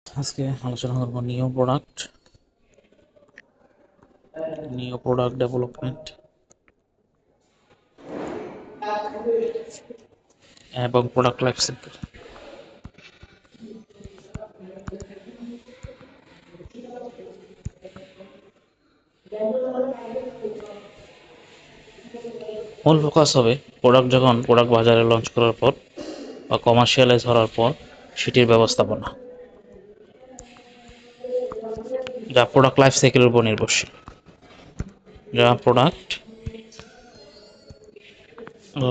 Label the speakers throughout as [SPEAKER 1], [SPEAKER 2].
[SPEAKER 1] আজকে আলোচনা করব নিউ প্রোডাক্ট ডেভেলপমেন্ট এবং প্রোডাক্ট লাইফ সাইকেল। মূল ফোকাস হবে প্রোডাক্ট বাজারে লঞ্চ করার পর বা কমার্শিয়ালাইজ হওয়ার পর সেটির ব্যবস্থাপনা, যা প্রোডাক্ট লাইফ সাইকেলের উপর নির্ভরশীল। যা প্রোডাক্ট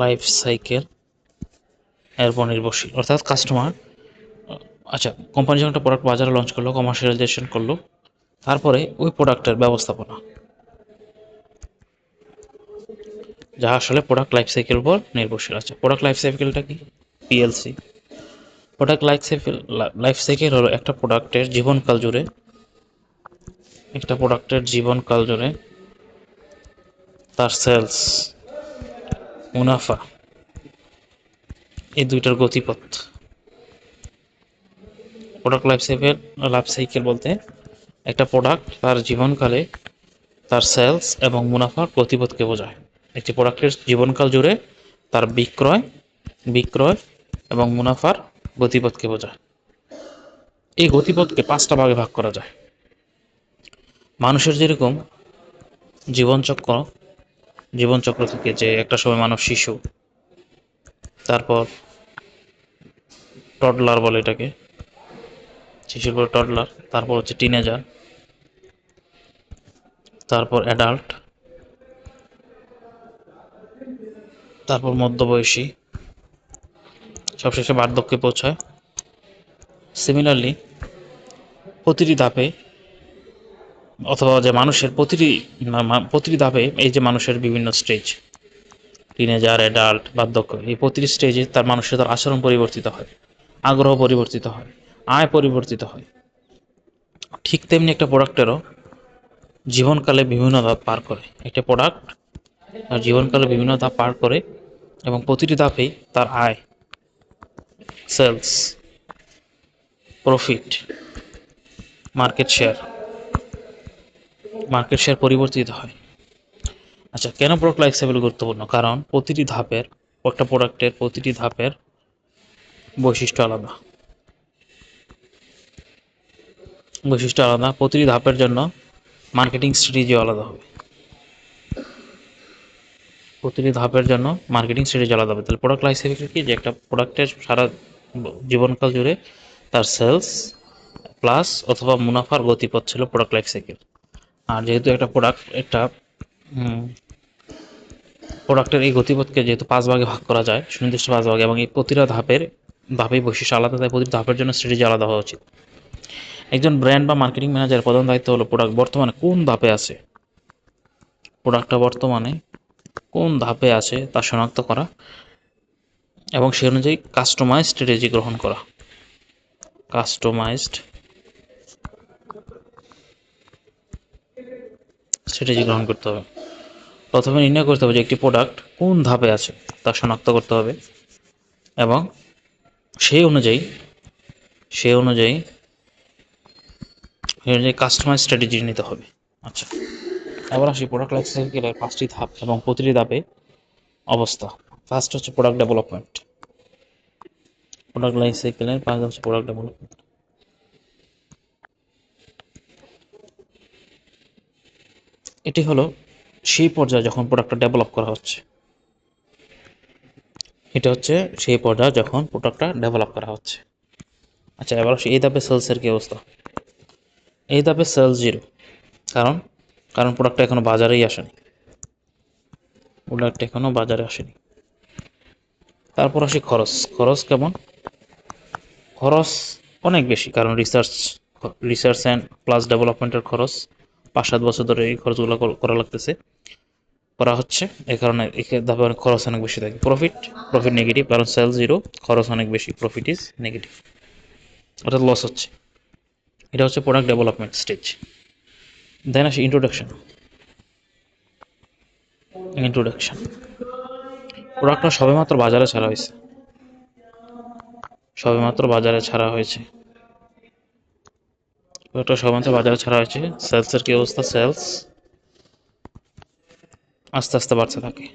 [SPEAKER 1] লাইফ সাইকেল এর উপর নির্ভরশীল, অর্থাৎ কাস্টমার কোম্পানি যখন একটা প্রোডাক্ট বাজারে লঞ্চ করলো, কমার্শিয়ালাইজেশন করলো, তারপরে ওই প্রোডাক্টের ব্যবস্থাপনা, যা আসলে প্রোডাক্ট লাইফ সাইকেল উপর নির্ভরশীল আছে। প্রোডাক্ট লাইফ সাইকেলটা কি? পিএলসি। প্রোডাক্ট লাইফ সাইকেল হলো একটা প্রোডাক্টের জীবনকাল জুড়ে তার সেলস, মুনাফা, এই দুইটার গতিপথ। প্রোডাক্ট লাইফ সাইকেল বলতে একটা প্রোডাক্ট তার জীবনকালে তার সেলস এবং মুনাফার গতিপথকে বোঝায়। একটি প্রোডাক্টের জীবনকাল জুড়ে তার বিক্রয় এবং মুনাফার গতিপথকে বোঝায়। এই গতিপথকে 5টা ভাগে ভাগ করা যায়। মানুষের যেরকম জীবনচক্র জীবনচক্র থেকে, যে একটা সময় মানুষ শিশু, তারপর টডলার বলে এটাকে, শিশুর পর টডলার, তারপর হচ্ছে টিনেজার, তারপর অ্যাডাল্ট, তারপর মধ্যবয়সী, সবশেষে বার্ধক্যে পৌঁছায়। সিমিলারলি প্রতিটি ধাপে অথবা যে মানুষের প্রতিটি ধাপে, এই যে মানুষের বিভিন্ন স্টেজ, টিনেজার, অ্যাডাল্ট, বার্ধক্য, এই প্রতিটি স্টেজে তার আচরণ পরিবর্তিত হয়, আগ্রহ পরিবর্তিত হয়, আয় পরিবর্তিত হয়। ঠিক তেমনি একটা প্রোডাক্টেরও জীবনকালে বিভিন্ন ধাপ পার করে। একটা প্রোডাক্ট তার জীবনকালে বিভিন্ন ধাপ পার করে এবং প্রতিটি ধাপেই তার আয়, সেলস, প্রফিট, মার্কেট শেয়ার পরিবর্তিত হয়। আচ্ছা, কেন প্রোডাক্ট লাইফ সাইকেল গুরুত্বপূর্ণ? কারণ একটা প্রোডাক্টের প্রতিটি ধাপের বৈশিষ্ট্য আলাদা। প্রতিটি ধাপের জন্য মার্কেটিং স্ট্র্যাটেজি আলাদা হবে। তাহলে প্রোডাক্ট লাইফ সাইকেল কি? যে একটা প্রোডাক্টের সারা জীবনকাল জুড়ে তার সেলস প্লাস অথবা মুনাফার গতিপথ ছিল প্রোডাক্ট লাইফ সাইকেল। আর যেহেতু একটা প্রোডাক্টের এই গতিপথকে যেহেতু 5 ভাগে ভাগ করা যায়, সুনির্দিষ্ট 5 ভাগে, এবং এই প্রতিটা ধাপেই বৈশিষ্ট্য আলাদা, তাই প্রতিটি ধাপের জন্য স্ট্র্যাটেজি আলাদা হওয়া উচিত। একজন ব্র্যান্ড বা মার্কেটিং ম্যানেজারের প্রধান দায়িত্ব হলো প্রোডাক্টটা বর্তমানে কোন ধাপে আছে তা শনাক্ত করা এবং সে অনুযায়ী কাস্টমাইজড স্ট্র্যাটেজি গ্রহণ করতে হবে। প্রথমে নির্ণয় করতে হবে যে একটি প্রোডাক্ট কোন ধাপে আছে তা শনাক্ত করতে হবে এবং সেই অনুযায়ী কাস্টমাইজ স্ট্র্যাটেজি নিতে হবে। আচ্ছা, এবার আসি প্রোডাক্ট লাইফ সাইকেলের 5টি ধাপ এবং প্রতিটি ধাপে অবস্থা। ফার্স্ট হচ্ছে প্রোডাক্ট ডেভেলপমেন্ট। প্রোডাক্ট লাইফ সাইকেলের 5 ধাপ হচ্ছে প্রোডাক্ট ডেভেলপমেন্ট। এটি হলো সেই পর্যায়ে যখন প্রোডাক্টটা ডেভেলপ করা হচ্ছে। আচ্ছা, এবার আসি এই ধাপে সেলসের কি অবস্থা? এই ধাপে সেলস জিরো। কারণ প্রোডাক্টটা এখনো বাজারে আসেনি। তারপর আসি খরচ কেমন? খরচ অনেক বেশি, কারণ রিসার্চ অ্যান্ড প্লাস ডেভেলপমেন্টের খরচ 5-7 বছর ধরে এই খরচগুলো করা হচ্ছে। এই কারণে এই ধাপে খরচ অনেক বেশি থাকে। প্রফিট নেগেটিভ, কারণ সেল জিরো, খরচ অনেক বেশি, প্রফিট ইজ নেগেটিভ, অর্থাৎ লস হচ্ছে। এটা হচ্ছে প্রোডাক্ট ডেভেলপমেন্ট স্টেজ। দেন আসি ইন্ট্রোডাকশন। প্রোডাক্টটা সবেমাত্র বাজারে ছাড়া হয়েছে। প্রোডাক্টটা সবেমাত্র বাজারে ছাড়া হয়েছে, সেলসের কি অবস্থা? সেলস আস্তে আস্তে বাড়তে থাকে,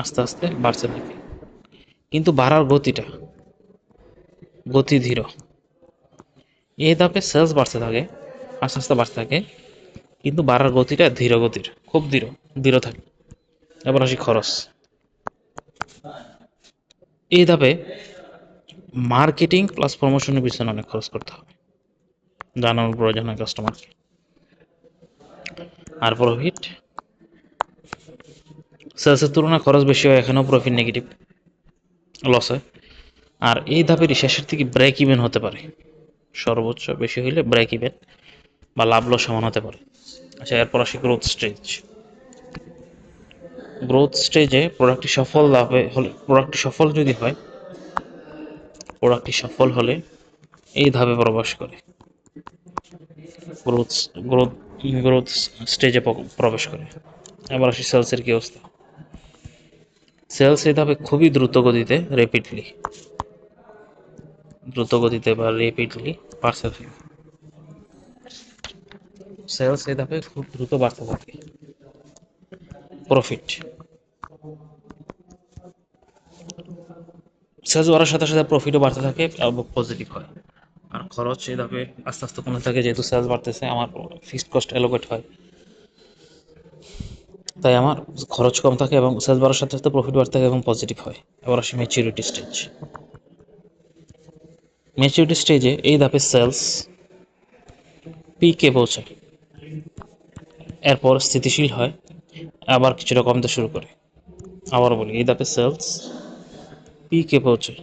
[SPEAKER 1] আস্তে আস্তে বাড়তে থাকে, কিন্তু বাড়ার গতি ধীর। এই ধাপে সেলস বাড়তে থাকে, আস্তে আস্তে বাড়তে থাকে, কিন্তু বাড়ার গতিটা ধীর গতির, খুব ধীর ধীর থাকে। এবার আসি খরচ। এই ধাপে মার্কেটিং প্লাস প্রমোশনের পিছনে অনেক খরচ করতে হবে, জানানোর প্রয়োজন হয় কাস্টমারকে। আর প্রফিট, সেলসের তুলনায় খরচ বেশি হয়, এখানেও প্রফিট নেগেটিভ, লস হয়। আর এই ধাপেরই শেষের থেকে ব্রেক ইভেন হতে পারে, সর্বোচ্চ বেশি হইলে ব্রেক ইভেন বা লাভ লস সমান হতে পারে। আচ্ছা, এরপর আসি গ্রোথ স্টেজ। গ্রোথ স্টেজে প্রোডাক্টটি সফল যদি হয়, প্রোডাক্টটি সফল হলে এই ধাপে প্রবেশ করে, গ্রোথ গ্রোথ গ্রোথ স্টেজে প্রবেশ করে। এবার আসি সেলসের কি অবস্থা। সেলস এই ধাপে খুবই দ্রুত গতিতে বা রেপিডলি বাড়তে থাকে। সেলস এই ধাপে খুব দ্রুত বাড়তে থাকে। প্রফিট, সেলস বাড়ার সাথে সাথে প্রফিটও বাড়তে থাকে এবং পজিটিভ হয়। আর খরচ এই ধাপে আস্তে আস্তে কমতে থাকে, যেহেতু সেলস বাড়তেছে আমার ফিক্সড কস্ট অ্যালোকেট হয়, তাই আমার খরচ কম থাকে এবং সেলস বাড়ার সাথে সাথে প্রফিট বাড়তে থাকে এবং পজিটিভ হয়। এবার আসি ম্যাচুরিটি স্টেজ। ম্যাচুরিটি স্টেজে এই ধাপে সেলস পিকে পৌঁছায়, এরপর স্থিতিশীল হয়, আবার কিছুটা কমতে শুরু করে। আবার বলি, এই ধাপে সেলস পিকে পৌঁছায়,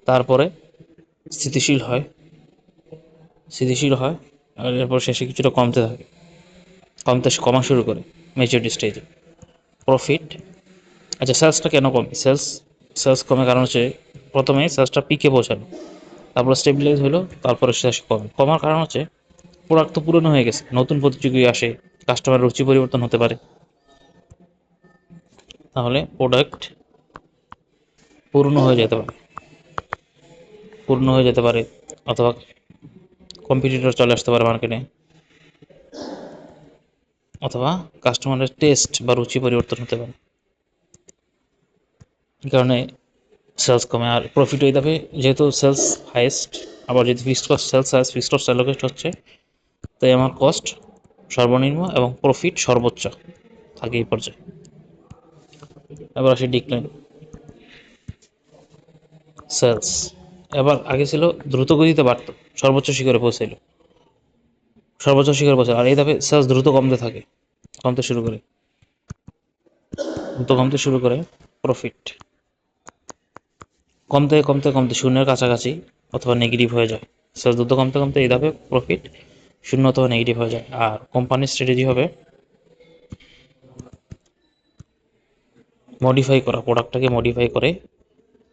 [SPEAKER 1] তারপরে স্থিতিশীল হয়, আর এরপর শেষে কিছুটা কমা শুরু করে ম্যাচুরিটি স্টেজে। প্রফিট, আচ্ছা সেলসটা কেন কমে? সেলস কমে কারণ হচ্ছে, প্রথমে সেলসটা পিকে পৌঁছালো, তারপর স্টেবিলাইজ হলো, তারপরে শেষ কমার কারণ হচ্ছে প্রোডাক্ট তো পুরনো হয়ে গেছে, নতুন প্রতিযোগী আসে, কাস্টমার রুচি পরিবর্তন হতে পারে। তাহলে প্রোডাক্ট পুরনো হয়ে যেতে পারে, অথবা কম্পিটিটর চলে আসতে পারে মার্কেটে, অথবা কাস্টমারের টেস্ট বা রুচি পরিবর্তন হতে পারে, এই কারণে সেলস কমে। আর প্রফিট হয়ে যাবে, যেহেতু সেলস হাইয়েস্ট, আবার যদি ফিক্সড কস্ট অ্যালোকেট হচ্ছে, তাই আমার কস্ট সর্বনিম্ন এবং প্রফিট সর্বোচ্চ থাকে এই পর্যায়ে। এবার আসি ডিক্লাইন। সেলস এবার আগে ছিল দ্রুত গতিতে বাড়তো, সর্বোচ্চ শিখরে পৌঁছাইল, আর এই ধাপে সেলস দ্রুত কমতে শুরু করে। প্রফিট কমতে শূন্যের কাছাকাছি অথবা নেগেটিভ হয়ে যায়। সেলস দ্রুত কমতে এই ধাপে প্রফিট শূন্য অথবা নেগেটিভ হয়ে যায়। আর কোম্পানির স্ট্র্যাটেজি হবে প্রোডাক্টটাকে মডিফাই করে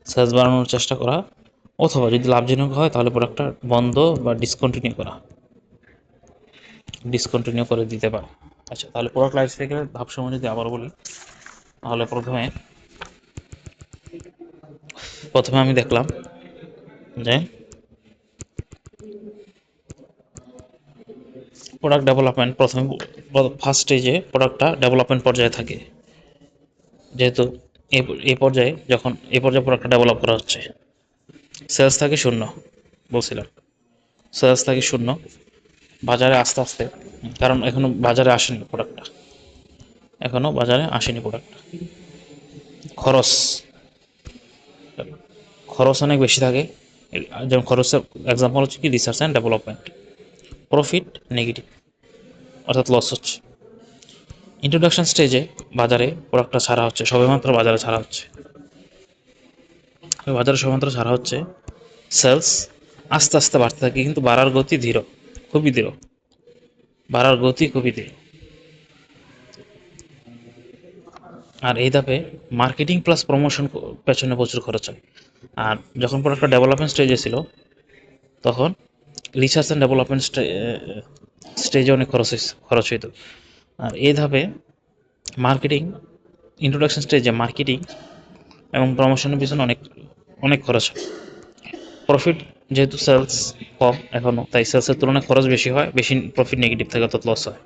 [SPEAKER 1] সেলস বাড়ানোর চেষ্টা করা, অথবা যদি লাভজনক হয় তাহলে প্রোডাক্টটা বন্ধ বা ডিসকন্টিনিউ করে দিতে পারে। আচ্ছা, তাহলে প্রোডাক্ট লাইফ সাইকেলের ধাপসমূহ যদি আবার বলি, তাহলে প্রথমে আমি দেখলাম যে প্রোডাক্ট ডেভেলপমেন্ট, ফার্স্ট স্টেজে প্রোডাক্টটা ডেভেলপমেন্ট পর্যায়ে থাকে, যেহেতু এই পর্যায়ে প্রোডাক্টটা ডেভেলপ করা হচ্ছে। সেলস থাকে শূন্য, বলছিলাম সেলস থাকে শূন্য, বাজারে আস্তে আস্তে, কারণ এখনো বাজারে আসেনি প্রোডাক্টটা। খরচ খরচ অনেক বেশি থাকে, যেমন খরচের এক্সাম্পল হচ্ছে কি research and development. Profit negative, অর্থাৎ লস হচ্ছে। ইন্ট্রোডাকশন স্টেজে বাজারে প্রোডাক্টটা সবেমাত্র বাজারে ছাড়া হচ্ছে, সেলস আস্তে আস্তে বাড়তে থাকে, কিন্তু বাড়ার গতি ধীর, খুবই ধীর, আর এই ধাপে মার্কেটিং প্লাস প্রমোশন পেছনে প্রচুর খরচ হয়। আর যখন প্রোডাক্টটা ডেভেলপমেন্ট স্টেজে ছিল, তখন রিসার্চ অ্যান্ড ডেভেলপমেন্ট স্টেজে অনেক খরচ হইতো। আর এই ধাপে ইন্ট্রোডাকশন স্টেজে মার্কেটিং এবং প্রমোশনের পিছনে অনেক অনেক খরচ হয়। প্রফিট যেহেতু সেলস কম এখনও, তাই সেলসের তুলনায় খরচ বেশি হয়, বেশি প্রফিট নেগেটিভ থাকে, অর্থাৎ লস হয়।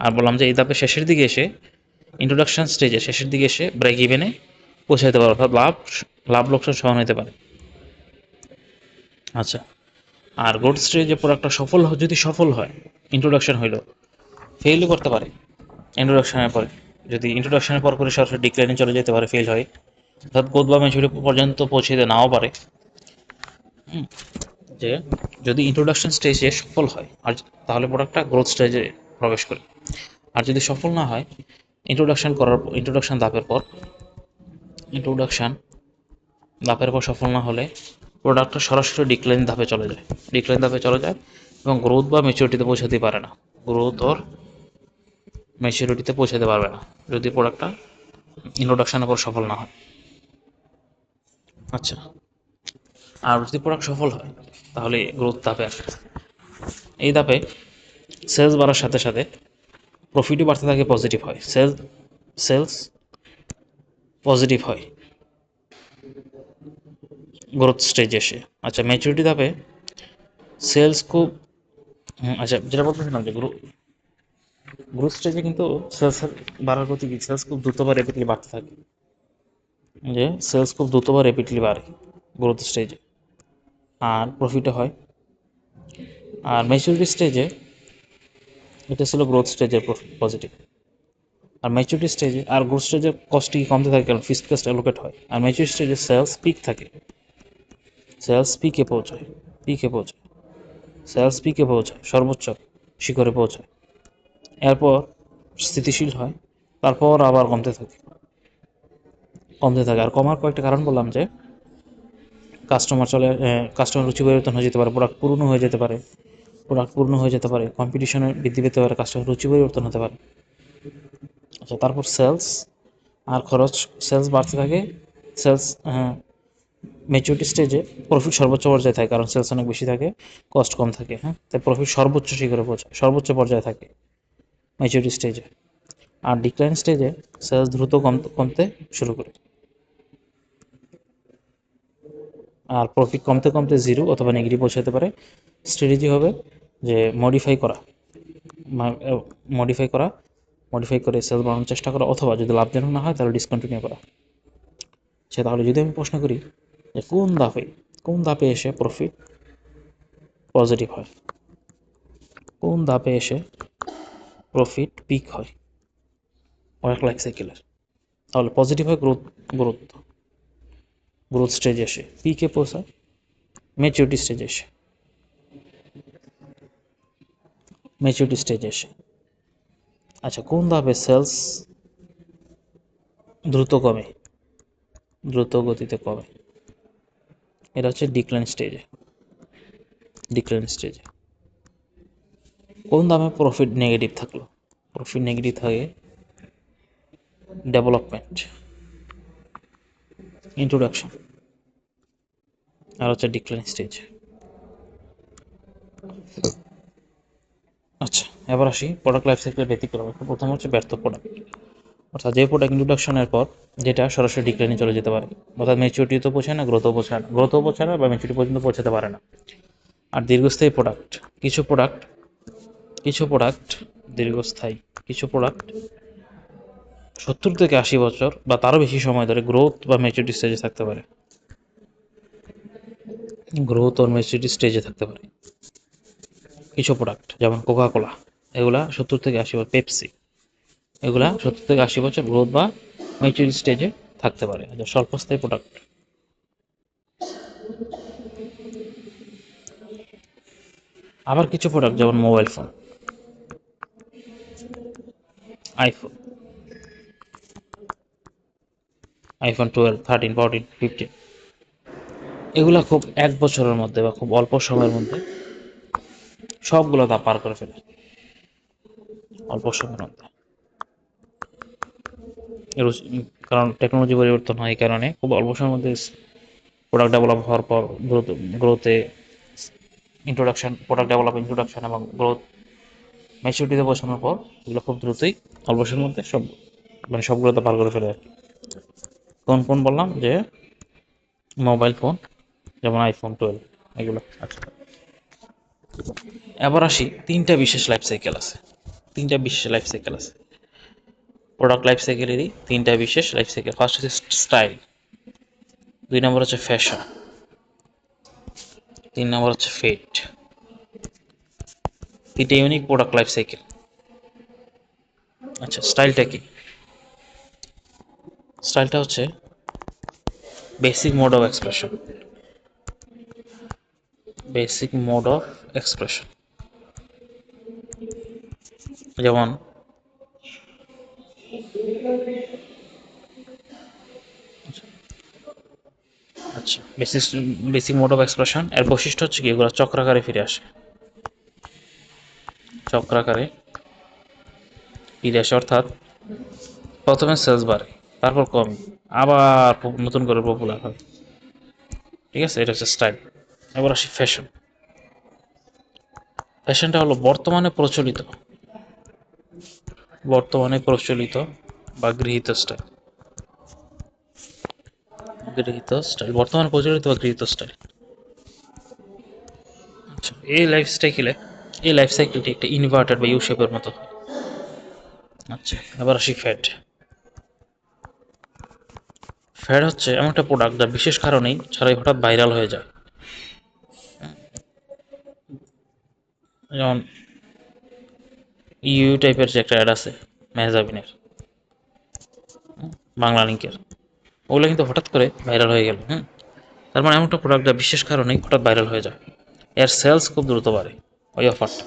[SPEAKER 1] আর বললাম যে এই ধাপে শেষের দিকে এসে, ইন্ট্রোডাকশন স্টেজে শেষের দিকে এসে ব্রেক ইভেনে পৌঁছাতে পারে, অর্থাৎ লাভ লোকসান সমান হতে পারে। আচ্ছা, আর গ্রোথ স্টেজে প্রোডাক্টটা যদি সফল হয়, ইন্ট্রোডাকশন হইলো, ফেলও করতে পারে ইন্ট্রোডাকশনের পরে। যদি ইন্ট্রোডাকশনের পর করে সরাসরি ডিক্লাইনে চলে যেতে পারে, ফেল হয়, অর্থাৎ গ্রোথ বা ম্যাচুরিটি পর্যন্ত পৌঁছে দিতে নাও পারে। যে যদি ইন্ট্রোডাকশন স্টেজে সফল হয় আর তাহলে প্রোডাক্টটা গ্রোথ স্টেজে প্রবেশ করে। আর যদি সফল না হয়, ইন্ট্রোডাকশন ধাপের পর সফল না হলে প্রোডাক্টটা সরাসরি ডিক্লাইন ধাপে চলে যায় এবং গ্রোথ বা ম্যাচুরিটিতে পৌঁছাতে পারে না। গ্রোথ ওর ম্যাচুরিটিতে পৌঁছাতে পারবে না যদি প্রোডাক্টটা ইন্ট্রোডাকশনের পর সফল না হয়। আচ্ছা, আর যদি প্রোডাক্ট সফল হয় তাহলে গ্রোথ ধাপে আসে। এই ধাপে সেলস বাড়ার সাথে সাথে প্রফিটও বাড়তে থাকে, পজিটিভ হয়, সেলস পজিটিভ হয় গ্রোথ স্টেজে এসে। আচ্ছা, ম্যাচুরিটি ধাপে সেলস খুব আচ্ছা, যেটা বলতেছিলাম যে গ্রোথ স্টেজে কিন্তু সেলসের বাড়ার গতি কি, সেলস খুব দ্রুত বা র্যাপিডলি বাড়তে থাকে, সেলস খুব দ্রুত বা র্যাপিডলি বাড়ে গ্রোথ স্টেজে, আর প্রফিটও হয়। আর ম্যাচুরিটি স্টেজে, এটা ছিল গ্রোথ স্টেজের পজিটিভ, আর ম্যাচুরিটি স্টেজে আর গ্রোথ স্টেজের কস্টই কমতে থাকে, কারণ ফিক্সড কস্ট অ্যালোকেট হয়। আর ম্যাচুরিটি স্টেজে সেলস পিক থাকে, সেলস পিকে পৌঁছায় পিকে পৌঁছায় সেলস পিকে পৌঁছায়, সর্বোচ্চ শিখরে পৌঁছায়, এরপর স্থিতিশীল হয়, তারপর আবার কমতে থাকে। আর কমার কয়েকটা কারণ বললাম যে কাস্টমার রুচি পরিবর্তন হয়ে যেতে পারে, প্রোডাক্ট পূর্ণ হয়ে যেতে পারে, কম্পিটিশনে বৃদ্ধি পেতে পারে, কাস্টমার রুচি পরিবর্তন হতে পারে। আচ্ছা, তারপর সেলস আর খরচ, সেলস বাড়তে থাকে, সেলস ম্যাচুরিটি স্টেজে প্রফিট সর্বোচ্চ পর্যায়ে থাকে, কারণ সেলস অনেক বেশি থাকে, কস্ট কম থাকে। তাই প্রফিট সর্বোচ্চ শিখরে পৌঁছায়, সর্বোচ্চ পর্যায়ে থাকে ম্যাচুরিটি স্টেজে। আর ডিক্লাইন স্টেজে সেলস দ্রুত কমতে শুরু করে, আর প্রফিট কমতে কমতে জিরো অথবা নেগেটিভ পৌঁছাতে পারে। স্ট্র্যাটেজি হবে যে মডিফাই করা মডিফাই করে সেলস বাড়ানোর চেষ্টা করা, অথবা যদি লাভজনক না হয় তাহলে ডিসকন্টিনিউ করা। সে তাহলে যদি আমি প্রশ্ন করি যে কোন ধাপে এসে প্রফিট পজিটিভ হয়, কোন ধাপে এসে প্রফিট পিক হয় অনেক লাইফ সাইকেলের, তাহলে পজিটিভ হয় গ্রোথ গ্রোথ স্টেজে এসে, পিকে পৌঁছায় ম্যাচুরিটি স্টেজে এসে। আচ্ছা, কোন ধাপে সেলস দ্রুত গতিতে কমে, এটা হচ্ছে ডিক্লাইন স্টেজে। কোন দামে প্রফিট নেগেটিভ থাকে ডেভেলপমেন্ট, ইন্ট্রোডাকশন, আর হচ্ছে ডিক্লাইন স্টেজ। আচ্ছা, এবার আসি প্রোডাক্ট লাইফ সাইকেলের ব্যতিক্রম। প্রথম হচ্ছে ব্যর্থ প্রোডাক্ট, অর্থাৎ যে প্রোডাক্ট ইন্ট্রোডাকশনের পর যেটা সরাসরি ডিক্লাইনে চলে যেতে পারে, অর্থাৎ ম্যাচুরিটি তো পৌঁছায় না, গ্রোথও পৌঁছায় না বা ম্যাচুরিটি পর্যন্ত পৌঁছাতে পারে না। আর দীর্ঘস্থায়ী প্রোডাক্ট, কিছু প্রোডাক্ট দীর্ঘস্থায়ী, কিছু প্রোডাক্ট 70 থেকে 80 বছর বা তারও বেশি সময় ধরে গ্রোথ বা ম্যাচুরিটি স্টেজে থাকতে পারে। কিছু প্রোডাক্ট যেমন কোকা কোলা, এগুলা 70 থেকে 80 বছর, পেপসি, এগুলা 70 থেকে 80 বছর গ্রোথ বা ম্যাচুরিটি স্টেজে থাকতে পারে। স্বল্পস্থায়ী প্রোডাক্ট, আবার কিছু প্রোডাক্ট যেমন মোবাইল ফোন, আইফোন আইফোন 12, 13, 14, 15, এগুলা খুব 1 বছরের মধ্যে বা খুব অল্প সময়ের মধ্যে সবগুলো তা পার করে ফেলে, অল্প সময়ের মধ্যে। কারণ টেকনোলজি পরিবর্তন হয়, এই কারণে খুব অল্প সময়ের মধ্যে প্রোডাক্ট ডেভেলপ হওয়ার পর গ্রোথে ইন্ট্রোডাকশন এবং গ্রোথ ম্যাচুরিটিতে পৌঁছানোর পর এগুলো খুব দ্রুতই অল্প সময়ের মধ্যে সবগুলো তো পার করে ফেলে আর কি। কোন বললাম যে মোবাইল ফোন যেমন আইফোন 12, এগুলো। আচ্ছা, এবার আসি তিনটা বিশেষ লাইফ সাইকেল আছে। প্রোডাক্ট লাইফ সাইকেলেরই তিনটা বিশেষ লাইফ সাইকেল। ফার্স্ট হচ্ছে স্টাইল, 2 নম্বর হচ্ছে ফ্যাশন, 3 নম্বর হচ্ছে ফেট। তিনটা ইউনিক প্রোডাক্ট লাইফ সাইকেল। আচ্ছা, স্টাইলটা কি? স্টাইলটা হচ্ছে basic mode of expression. Basic mode of expression যেমন আচ্ছা, বেসিক মোড অফ এক্সপ্রেশন এর বৈশিষ্ট্য হচ্ছে কি, এগুলো চক্রাকারে ফিরে আসে। চক্রাকারে ফিরে আসে অর্থাৎ প্রথমে সেলস বাড়ে, তারপর কমে, আবার নতুন করে পপুলার হয়। ঠিক আছে, এটা হচ্ছে স্টাইল। এবার আসি ফ্যাশন। ফ্যাশনটা হলো বর্তমানে প্রচলিত বা বর্তমানে প্রচলিত বা গৃহীত স্টাইল। আচ্ছা, এই লাইফ সাইকেলটি একটা ইনভার্টেড বা ইউ শেপের মতো হয়। আচ্ছা, এবার আসি ফ্যাট। ফ্যাট হচ্ছে এমন একটা প্রোডাক্ট যা বিশেষ কারণেই ছাড়াই হঠাৎ ভাইরাল হয়ে যায়। যেমন ইউ টাইপের যে একটা অ্যাড আছে মেহজাবিনের, বাংলা লিঙ্কের, ওগুলো কিন্তু হঠাৎ করে ভাইরাল হয়ে গেল। তার মানে এমন একটা প্রোডাক্ট যা বিশেষ কারণেই হঠাৎ ভাইরাল হয়ে যায়। এর সেলস খুব দ্রুত বাড়ে, ওই অফারটা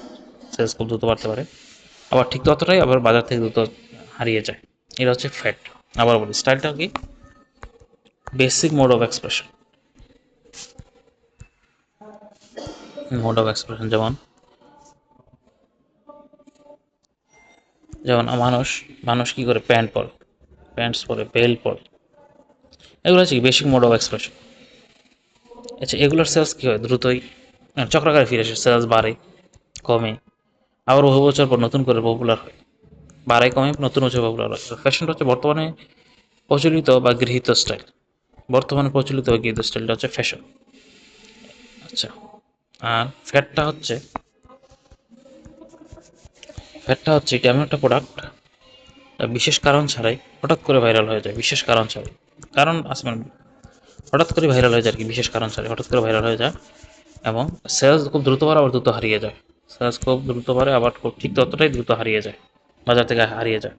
[SPEAKER 1] সেলস খুব দ্রুত বাড়তে পারে, আবার ঠিক ততটাই আবার বাজার থেকে দ্রুত হারিয়ে যায়। এটা হচ্ছে ফ্যাট। আবার বলি, স্টাইলটা কি? বেসিক মোড অফ এক্সপ্রেশন যেমন যেমন মানুষ মানুষ কি করে, প্যান্টস পরে, বেল্ট পরে, এগুলো হচ্ছে বেসিক মোড অফ এক্সপ্রেশন। আচ্ছা, এগুলোর সেলস কী হয়, দ্রুতই চক্রাকারে ফিরে আসে, সেলস বাড়ে, কমে, আবার বহু বছর পর নতুন করে পপুলার হয়, বাড়ায়, কমে, নতুন হচ্ছে পপুলার হয়। ফ্যাশনটা হচ্ছে বর্তমানে প্রচলিত বা গৃহীত স্টাইলটা হচ্ছে ফ্যাশন। আচ্ছা, আর ফ্যাটটা হচ্ছে এটা এমন একটা প্রোডাক্ট বিশেষ কারণ ছাড়াই হঠাৎ করে ভাইরাল হয়ে যায়। বিশেষ কারণ ছাড়াই, কারণ আছে মানে হঠাৎ করে ভাইরাল হয়ে যায় আর কি, বিশেষ কারণ ছাড়াই হঠাৎ করে ভাইরাল হয়ে যায়, এবং সেলস খুব দ্রুত বাড়ে, আবার দ্রুত হারিয়ে যায়। সেলস খুব দ্রুত বাড়ে, আবার খুব ঠিক ততটাই দ্রুত হারিয়ে যায়, বাজার থেকে হারিয়ে যায়।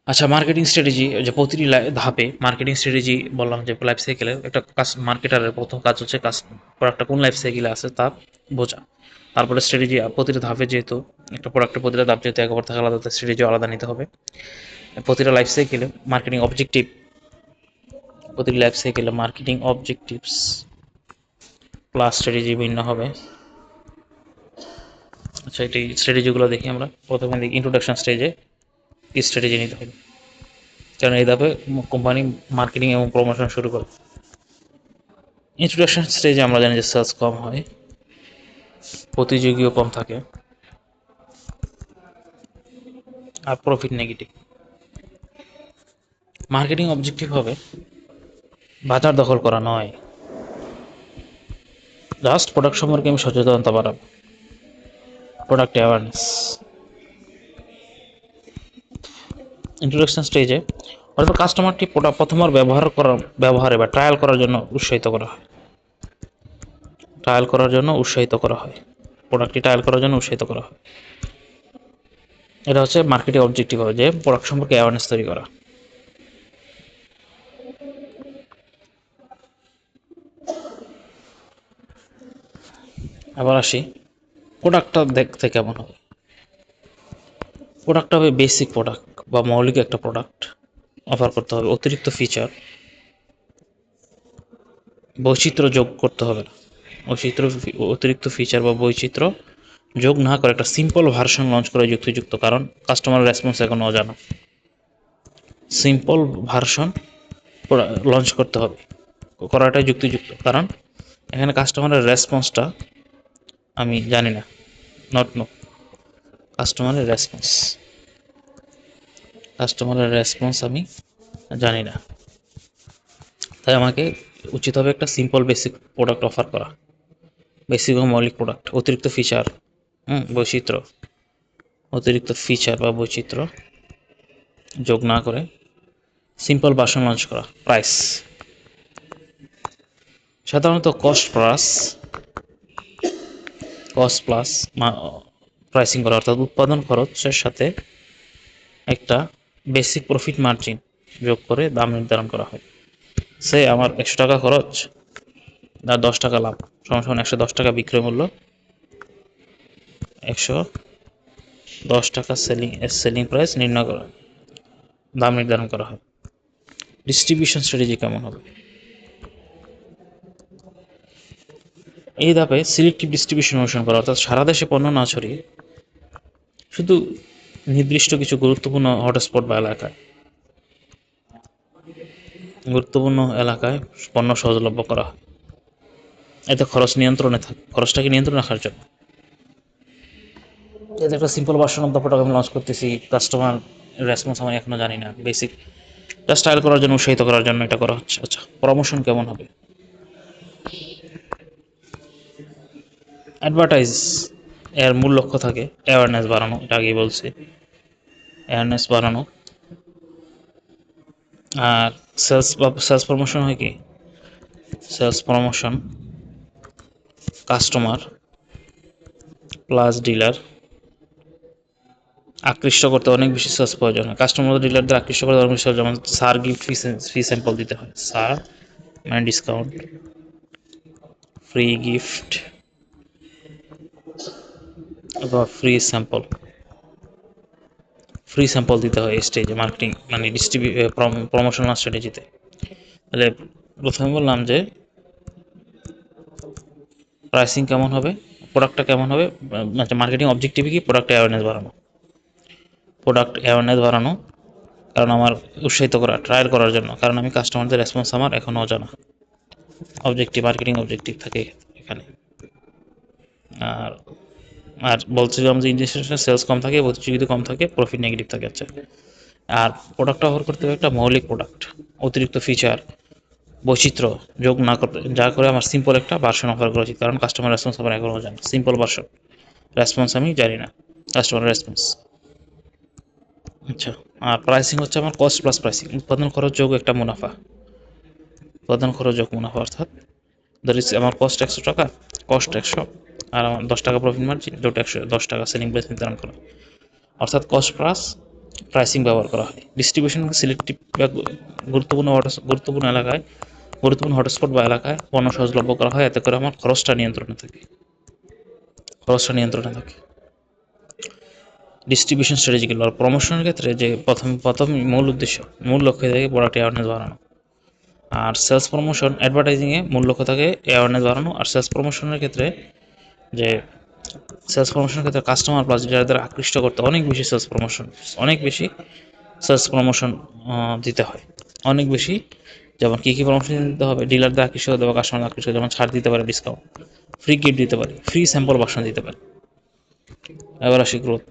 [SPEAKER 1] আচ্ছা, মার্কেটিং স্ট্র্যাটেজি, যে প্রতিটি ধাপে মার্কেটিং স্ট্র্যাটেজি বললাম, যে লাইফ সাইকেলের একটা কাজ, মার্কেটারের প্রথম কাজ হচ্ছে প্রোডাক্টটা কোন লাইফ সাইকেলে আছে তা বোঝা। তারপরে স্ট্র্যাটেজি, প্রতিটা ধাপে যেহেতু একটা প্রোডাক্টের প্রতিটা ধাপ যেহেতু একবার থেকে আলাদা, স্ট্র্যাটেজি আলাদা নিতে হবে। প্রতিটা লাইফ সাইকেলে মার্কেটিং অবজেক্টিভ প্রতিটি লাইফ সাইকেলে মার্কেটিং অবজেক্টিভস প্লাস স্ট্র্যাটেজি ভিন্ন হবে। আচ্ছা, এটি স্ট্র্যাটেজিগুলো দেখি আমরা। প্রথমে দেখি ইন্ট্রোডাকশন স্টেজে কি স্ট্র্যাটেজি নিতে হবে, কারণ এই ধাপে কোম্পানি মার্কেটিং এবং প্রমোশন শুরু করে। ইন্ট্রোডাকশন স্টেজে আমরা জানি যে সেলস কম হয়, প্রতিযোগীও কম থাকে, আর প্রফিট নেগেটিভ। মার্কেটিং অবজেক্টিভ হবে বাজার দখল করা নয়, জাস্ট প্রোডাক্ট সম্পর্কে আমি সচেতনতা বাড়াবো, প্রোডাক্ট অ্যাওয়ারনেস। ইন্ট্রোডাকশন স্টেজে অথবা কাস্টমারটি প্রোডাক্ট প্রথমবার ব্যবহারে বা ট্রায়াল করার জন্য উৎসাহিত করা হয়। প্রোডাক্টটি ট্রায়াল করার জন্য উৎসাহিত করা হয়। এটা হচ্ছে মার্কেটিং অবজেক্টিভ হবে, যে প্রোডাক্ট সম্পর্কে অ্যাওয়ারনেস তৈরি করা। আবার আসি, প্রোডাক্টটা দেখতে কেমন হবে। প্রোডাক্টটা হবে বেসিক প্রোডাক্ট বা মৌলিক একটা প্রোডাক্ট অফার করতে হবে। বৈচিত্র্য যোগ করতে হবে না। অতিরিক্ত ফিচার বা বৈচিত্র্য যোগ না করে একটা সিম্পল ভার্সন লঞ্চ করা যুক্তিযুক্ত, কারণ কাস্টমার রেসপন্স এখনো অজানা। সিম্পল ভার্সন লঞ্চ করতে হবে, করাটাই যুক্তিযুক্ত, কারণ এখানে কাস্টমারের রেসপন্সটা আমি জানি না, নট নো। কাস্টমারের রেসপন্স কাস্টমারের রেসপন্স আমি জানি না, তাই আমাকে উচিত হবে একটা সিম্পল বেসিক প্রোডাক্ট অফার করা, বেসিক ও মৌলিক প্রোডাক্ট, অতিরিক্ত ফিচার, বৈচিত্র্য, অতিরিক্ত ফিচার বা বৈচিত্র্য যোগ না করে সিম্পল ভার্সন লঞ্চ করা। প্রাইস সাধারণত কস্ট প্লাস প্রাইসিং করা, অর্থাৎ উৎপাদন খরচের সাথে একটা বেসিক প্রফিট মার্জিন যোগ করে দাম নির্ধারণ করা হয়। সে আমার 100 টাকা খরচ আর 10 টাকা লাভ সমান 110 টাকা বিক্রয় মূল্য, 110 টাকা সেলিং প্রাইস নির্ণয় করা, দাম নির্ধারণ করা হয়। ডিস্ট্রিবিউশন স্ট্র্যাটেজি কেমন হবে? এই ধাপে সিলেক্টিভ ডিস্ট্রিবিউশন অনুসরণ করা, অর্থাৎ সারা দেশে পণ্য না ছড়িয়ে শুধু নির্দিষ্ট কিছু গুরুত্বপূর্ণ হটস্পট বা এলাকায় পণ্য সহজলভ্য করা হয়। এতে খরচটাকে নিয়ন্ত্রণে রাখার জন্য। এতে একটা simple version of the product আমি লঞ্চ করতেছি, কাস্টমার রেসপন্স আমি এখনো জানি না, বেসিক স্টাইল করার জন্য, উৎসাহিত করার জন্য এটা করা হচ্ছে। আচ্ছা, প্রমোশন কেমন হবে? অ্যাডভার্টাইজ এর মূল লক্ষ্য থাকে অ্যাওয়ারনেস বাড়ানো, এটা আগেই বলছি, অ্যাওয়ারনেস বাড়ানো। আর সেলস প্রমোশন হয় কি? Sales promotion customer plus dealer আকৃষ্ট করতে অনেক বেশি সেলস প্রয়োজন হয়। কাস্টমার ডিলারদের আকৃষ্ট করতে অনেক বেশি, যেমন সার গিফট ফ্রি স্যাম্পল দিতে হয়। সার মানে ডিসকাউন্ট, ফ্রি গিফট বা ফ্রি স্যাম্পল দিতে হয় স্টেজে, মার্কেটিং মানে প্রমোশনাল স্ট্র্যাটেজিতে। তাহলে প্রথমে বললাম যে প্রাইসিং কেমন হবে, প্রোডাক্টটা কেমন হবে, মানে মার্কেটিং অবজেক্টিভ কি? প্রোডাক্ট অ্যাওয়ারনেস বাড়ানো, কারণ আমার উৎসাহিত করা, ট্রায়াল করার জন্য, কারণ আমি কাস্টমারদের রেসপন্স আমার এখনও অজানা। মার্কেটিং অবজেক্টিভ থাকে এখানে। আর আর বলছিলাম যে ইনস্টিটিউশনের সেলস কম থাকে, প্রতিযোগিতা কম থাকে, প্রফিট নেগেটিভ থাকে। আচ্ছা, আর প্রোডাক্টটা অফার করতে হবে একটা মৌলিক প্রোডাক্ট, অতিরিক্ত ফিচার, বৈচিত্র্য যোগ না করতে, যা করে আমার সিম্পল একটা ভার্সন অফার করা উচিত, কারণ কাস্টমার রেসপন্স আমার এখনও জানি, সিম্পল ভার্সন রেসপন্স আমি জানি না, কাস্টমার রেসপন্স। আচ্ছা, আর প্রাইসিং হচ্ছে আমার কস্ট প্লাস প্রাইসিং, উৎপাদন খরচ যোগ একটা মুনাফা, অর্থাৎ ধরি আমার কস্ট 100 টাকা, আর আমার 10 টাকা প্রফিট মার্জিন, দুটো 110 টাকা সেলিং প্রাইস নির্ধারণ করা, অর্থাৎ কস্ট প্লাস প্রাইসিং ব্যবহার করা হয়। ডিস্ট্রিবিউশন সিলেক্টিভ বা গুরুত্বপূর্ণ হটস্পট বা এলাকায় পণ্য সহজলভ্য করা হয়, এতে করে আমার খরচটা নিয়ন্ত্রণে থাকে। ডিস্ট্রিবিউশন স্ট্র্যাটেজিগুলো আর প্রমোশনের ক্ষেত্রে যে প্রথম মূল লক্ষ্য থাকে প্রোডাক্ট অ্যাওয়ারনেস বাড়ানো। আর সেলস প্রমোশন অ্যাডভার্টাইজিংয়ে মূল লক্ষ্য থাকে অ্যাওয়ারনেস বাড়ানো। আর সেলস প্রমোশনের ক্ষেত্রে কাস্টমার প্লাস ডিলারদের আকৃষ্ট করতে অনেক বেশি সেলস প্রমোশন দিতে হয়, অনেক বেশি। যেমন কী প্রমোশন দিতে হবে? ডিলারদের আকৃষ্ট করতে হবে, কাস্টমার আকৃষ্ট করতে, যেমন ছাড় দিতে পারে, ডিসকাউন্ট, ফ্রি গিফট দিতে পারে, ফ্রি স্যাম্পল ভার্সন দিতে পারে। এবার আসি গ্রোথ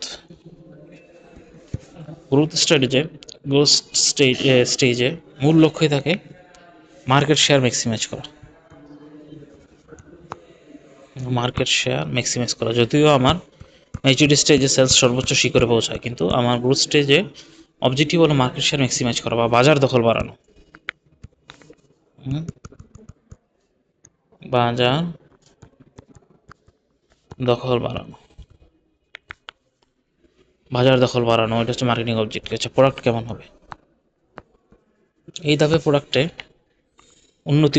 [SPEAKER 1] স্টেজে মূল লক্ষ্যই থাকে মার্কেট শেয়ার ম্যাক্সিমাইজ করা। যদিও আমার ম্যাচুরিটি স্টেজে সেলস সর্বোচ্চ শিখরে পৌঁছায়, কিন্তু আমার গ্রোথ স্টেজে অবজেক্টিভ হলো মার্কেট শেয়ার ম্যাক্সিমাইজ করা বা বাজার দখল বাড়ানো। বাজার দখল বাড়ানো, এটা হচ্ছে মার্কেটিং অবজেক্টিভ। আচ্ছা, প্রোডাক্ট কেমন হবে? এই ধাপে প্রোডাক্টে উন্নতি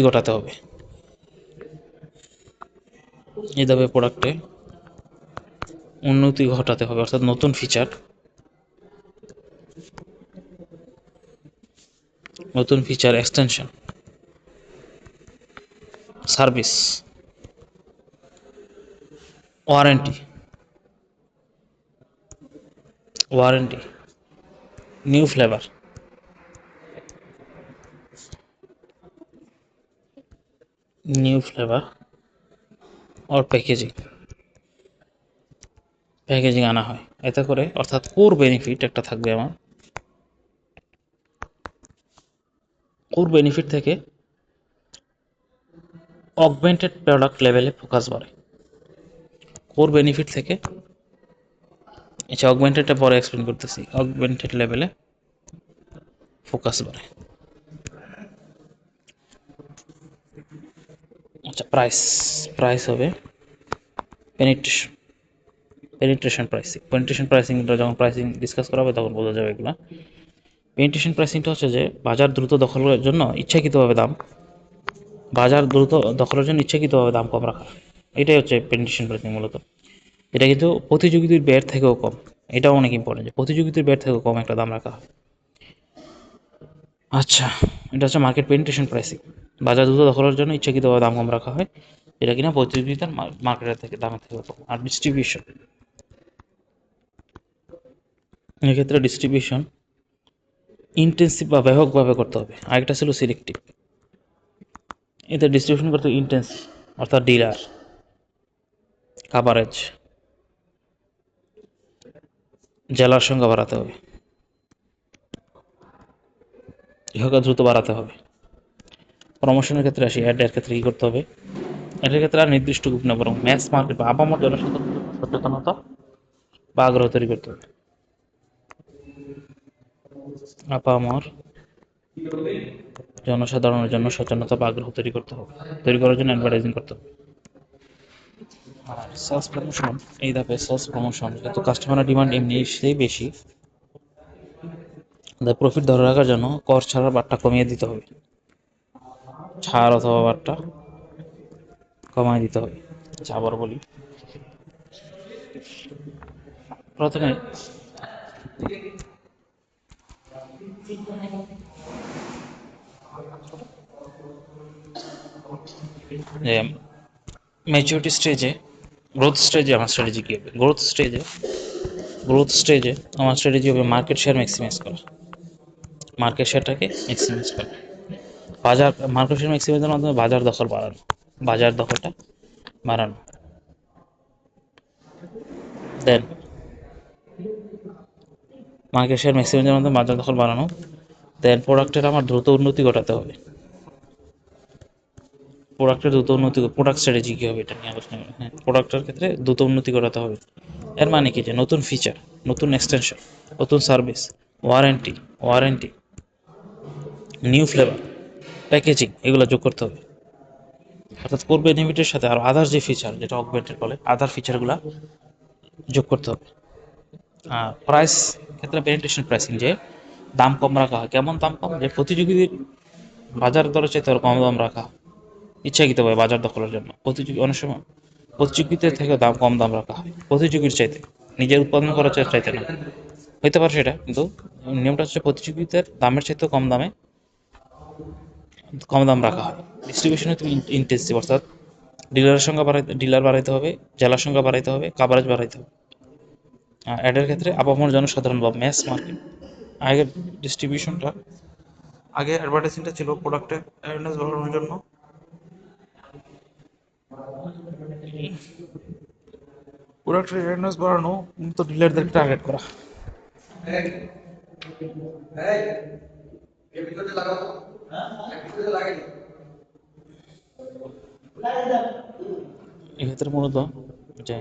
[SPEAKER 1] ঘটাতে হবে, অর্থাৎ নতুন feature extension, service, warranty, new flavour, আর প্যাকেজিং আনা হয়। এতে করে অর্থাৎ কোর বেনিফিট একটা থাকবে আমার, থেকে অগমেন্টেড প্রোডাক্ট লেভেলে ফোকাস বাড়ে। কোর বেনিফিট থেকে, আচ্ছা অগমেন্টেডটা পরে এক্সপ্লেন করতেছি। অগমেন্টেড লেভেলে ফোকাস বাড়ে। আচ্ছা প্রাইস হবে পেনিট্রেশন। পেনিট্রেশন প্রাইসিংটা যখন প্রাইসিং ডিসকাস করা হবে তখন বোঝা যাবে এগুলো। পেনিট্রেশন প্রাইসিংটা হচ্ছে যে বাজার দ্রুত দখলের জন্য ইচ্ছাকৃতভাবে দাম কম রাখা। এটাই হচ্ছে পেনিট্রেশন প্রাইসিং মূলত। এটা কিন্তু প্রতিযোগিতার ব্যয়ের থেকেও কম। এটাও অনেক ইম্পর্টেন্ট যে প্রতিযোগিতার ব্যয়ের থেকেও কম একটা দাম রাখা হয়। আচ্ছা, এটা হচ্ছে মার্কেট পেনিট্রেশন প্রাইসিং। বাজার দ্রুত দখলের জন্য ইচ্ছাকৃতভাবে দাম কম রাখা হয়, এটা কিনা প্রতিযোগিতার মার্কেটের থেকে দামের থেকে কম। আর ডিস্ট্রিবিউশন, এক্ষেত্রে ডিস্ট্রিবিউশন ইন্টেন্সিভ বা ব্যাপকভাবে করতে হবে। আরেকটা ছিল সিলেক্টিভ। এতে ডিস্ট্রিবিউশন করতে ইন্টেন্সিভ, অর্থাৎ ডিলার কাভারেজ, জেলার সংখ্যা বাড়াতে হবে, ইহাকে দ্রুত বাড়াতে হবে। প্রমোশনের ক্ষেত্রে আসি, অ্যাডের ক্ষেত্রে কী করতে হবে? অ্যাডের ক্ষেত্রে আর নির্দিষ্ট গ্রুপ না, বরং ম্যাস মার্কেট বা আপামর জনসাধারণের জন্য সচেতনতা বা আগ্রহ তৈরি করতে হবে। আপামর জনসাধারণের জন্য সচেতনতা বা আগ্রহ তৈরি করার জন্য অ্যাডভার্টাইজিং করতে হবে। আর সেলস প্রমোশন, এই ধাপে সেলস প্রমোশন যেহেতু কাস্টমারের ডিমান্ড এমনিতেই বেশি, তাই প্রফিট ধরে রাখার জন্য কর ছাড়ার বারটা কমিয়ে দিতে হবে। ছাড় অথবা বারটা কমায় দিতে হবে। আচ্ছা আবার বলি, প্রথমে যে ম্যাচুরিটি স্টেজে, গ্রোথ স্টেজে আমার স্ট্র্যাটেজি কী হবে? গ্রোথ স্টেজে আমার স্ট্র্যাটেজি হবে মার্কেট শেয়ার ম্যাক্সিমাইজ করা। মার্কেট শেয়ারটাকে ম্যাক্সিমাইজ করা, মার্কেট শেয়ার ম্যাক্সিমাইজের মাধ্যমে বাজার দখলটা বাড়ানো। দেন মার্কেট শেয়ার ম্যাক্সিমাইজের মাধ্যমে বাজার দখল বাড়ানো। দেন প্রোডাক্টের আমার দ্রুত উন্নতি ঘটাতে হবে। প্রোডাক্ট স্ট্র্যাটেজি কী হবে এটা নিয়ে আলোচনা করি। হ্যাঁ, প্রোডাক্টের ক্ষেত্রে দ্রুত উন্নতি ঘটাতে হবে। এর মানে কি যে নতুন ফিচার, নতুন এক্সটেনশন, নতুন service, warranty, new flavour, packaging, এগুলো যোগ করতে হবে। অর্থাৎ কোর বেনিফিটের সাথে আর আদার যে ফিচার, যেটা অগমেন্টেড বলে, আদার ফিচারগুলো যোগ করতে হবে। প্রাইস ক্ষেত্রে পেনিট্রেশন প্রাইসিং, যে দাম কম রাখা হয়। কেমন দাম কম? যে প্রতিযোগীদের বাজার দরের চাইতে আরও কম দাম রাখা হয় ইচ্ছাকৃতভাবে বাজার দখলের জন্য। অনেক সময় প্রতিযোগিতার থেকে কম দাম রাখা হয়, প্রতিযোগীর চাইতে, নিজের উৎপাদন করার চাইতে না। হইতে পারে সেটা, কিন্তু নিয়মটা হচ্ছে প্রতিযোগিতার দামের চাইতেও কম দাম রাখা হয়। ডিস্ট্রিবিউশনে তুমি ইন্টেন্সিভ, অর্থাৎ ডিলার বাড়াইতে হবে, জেলার সংখ্যা বাড়াইতে হবে, কাভারেজ বাড়াইতে হবে। অ্যাডের ক্ষেত্রে আপামর জনসাধারণ বা ম্যাস মার্কেট। আগের ডিস্ট্রিবিউশনটা, আগে অ্যাডভার্টাইজিংটা ছিল প্রোডাক্টের অ্যাওয়ারনেস বাড়ানোর জন্য, প্রোডাক্টের অ্যাওয়ারনেস বাড়ানো, কিন্তু ডিলারদেরকে টার্গেট করা। এক্ষেত্রে মূলত যে,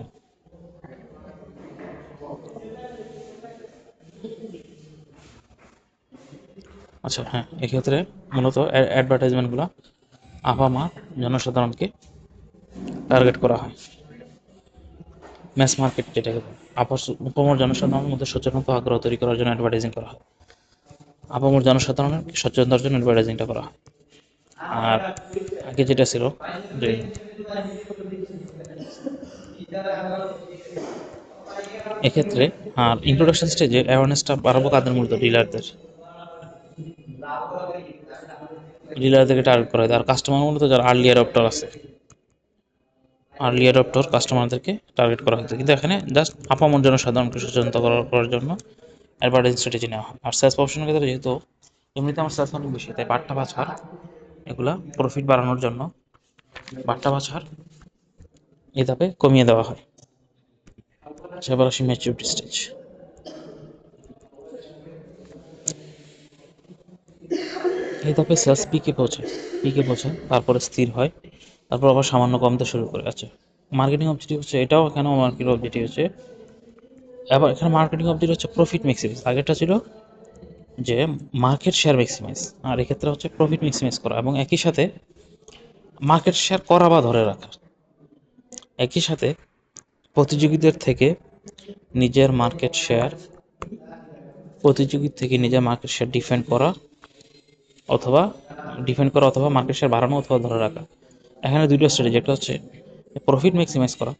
[SPEAKER 1] আচ্ছা হ্যাঁ, এক্ষেত্রে মূলত অ্যাডভার্টাইজমেন্টগুলো আপামর জনসাধারণকে টার্গেট করা হয়। ম্যাস মার্কেট যেটাকে বলে, আপামর জনসাধারণের মধ্যে সচেতনতা আগ্রহ তৈরি করার জন্য অ্যাডভার্টাইজিং করা হয়। আপামর জনসাধারণের সচেতনতার জন্য অ্যাডভার্টাইজিংটা করা হয়। আর আগে যেটা ছিল যে এক্ষেত্রে, আর ইন্ট্রোডাকশন স্টেজে অ্যাওয়ারনেসটা বাড়াবো কাদের মূলত? ডিলারদেরকে টার্গেট করা হয়। আর কাস্টমার মূলত যারা আর্লি অ্যাডপ্টর কাস্টমারদেরকে টার্গেট করা হতো। কিন্তু এখানে জাস্ট আপামর জনসাধারণকে সচেতনতা করার জন্য অ্যাডভার্টাইজিং স্ট্র্যাটেজি নেওয়া হয়। আর সেলস প্রফেশনের ক্ষেত্রে যেহেতু এমনিতে আমার সেলস অনেক বেশি, তাই বাট্টা বাছার, এগুলা প্রফিট বাড়ানোর জন্য বাট্টা বাছার এই ধাপে কমিয়ে দেওয়া হয়। সেবার আসি ম্যাচুরিটি স্টেজ। এই ধাপে সেলস পিকে পৌঁছায়, তারপরে স্থির হয়, তারপর আবার সামান্য কমতে শুরু করে। আচ্ছা, মার্কেটিং অবজেক্টিভ হচ্ছে, এটাও কেন মার্কেটিং অবজেক্টিভ হচ্ছে, আবার এখানে মার্কেটিং অবজেক্টিভ হচ্ছে প্রফিট ম্যাক্সিমাইজ। আগেরটা ছিল যে মার্কেট শেয়ার ম্যাক্সিমাইজ, আর এক্ষেত্রে হচ্ছে প্রফিট ম্যাক্সিমাইজ করা, এবং একই সাথে মার্কেট শেয়ার করা বা ধরে রাখা। একই সাথে প্রতিযোগীদের থেকে নিজের মার্কেট শেয়ার ডিফেন্ড করা, অথবা মার্কেট শেয়ার বাড়ানো অথবা ধরে রাখা। এখানে দুটো স্ট্র্যাটেজি, একটা হচ্ছে প্রফিট ম্যাক্সিমাইজ করা,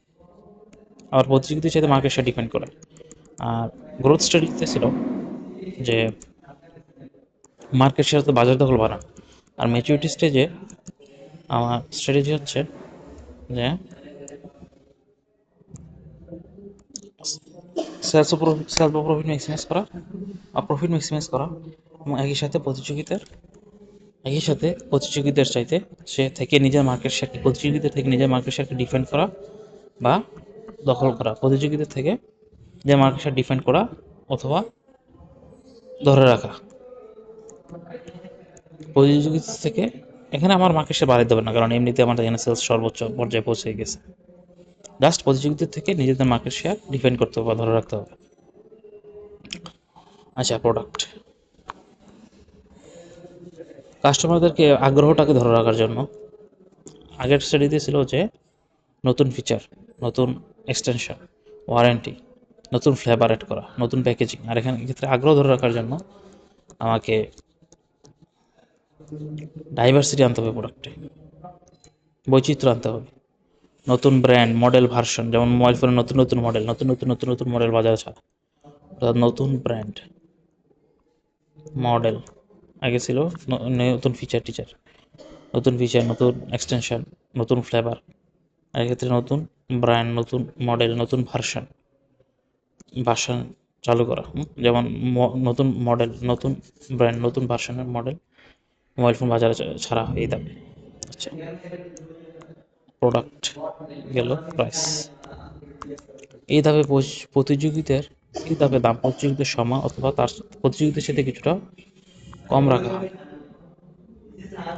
[SPEAKER 1] আবার প্রতিযোগীদের সাথে মার্কেট শেয়ার ডিফেন্ড করা। আর গ্রোথ স্ট্র্যাটেজিতে ছিল যে মার্কেট শেয়ার তো বাজার দখল বাড়ানো। আর ম্যাচুরিটি স্টেজে আমার স্ট্র্যাটেজি হচ্ছে যে সেলস বা প্রফিট ম্যাক্সিমাইজ করা, আর প্রফিট ম্যাক্সিমাইজ করা, এবং একই সাথে প্রতিযোগীদের চাইতে প্রতিযোগীদের থেকে নিজের মার্কেট শেয়ারকে ডিফেন্ড করা বা দখল করা, প্রতিযোগীদের থেকে যে মার্কেট শেয়ার ডিফেন্ড করা অথবা ধরে রাখা। প্রতিযোগিতা থেকে এখানে আমার মার্কেট শেয়ার বাড়াতে হবে না, কারণ এমনিতে আমাদের এখানে সেলস সর্বোচ্চ পর্যায়ে পৌঁছে গেছে। জাস্ট প্রতিযোগিতার থেকে নিজেদের মার্কেট শেয়ার ডিফেন্ড করতে হবে বা ধরে রাখতে হবে। আচ্ছা, প্রোডাক্ট কাস্টমারদেরকে আগ্রহটাকে ধরে রাখার জন্য আগের স্টাডিতে ছিল যে নতুন ফিচার, নতুন এক্সটেনশন, ওয়ারেন্টি, নতুন ফ্লেভার অ্যাড করা, নতুন প্যাকেজিং। আর এখানে ক্ষেত্রে আগ্রহ ধরে রাখার জন্য আমাকে ডাইভার্সিটি আনতে হবে, প্রোডাক্টে বৈচিত্র্য আনতে হবে। নতুন ব্র্যান্ড, মডেল, ভার্সন, যেমন মোবাইল ফোনের নতুন মডেল বাজারে ছাড়া, অর্থাৎ নতুন ব্র্যান্ড, মডেল। আগে ছিল নতুন ফিচার, নতুন এক্সটেনশন, নতুন ফ্লেভার। আর এক্ষেত্রে নতুন ব্র্যান্ড, নতুন মডেল, নতুন ভার্সন চালু করা। যেমন নতুন মডেল, নতুন ব্র্যান্ড, নতুন ভার্সনের মডেল মোবাইল ফোন বাজারে ছাড়া এই দামে। আচ্ছা, প্রোডাক্ট গেল। প্রাইস, এই ধাপে দাম প্রতিযোগিতার সমান অথবা তার প্রতিযোগিতার সাথে কিছুটা কম রাখা হয়।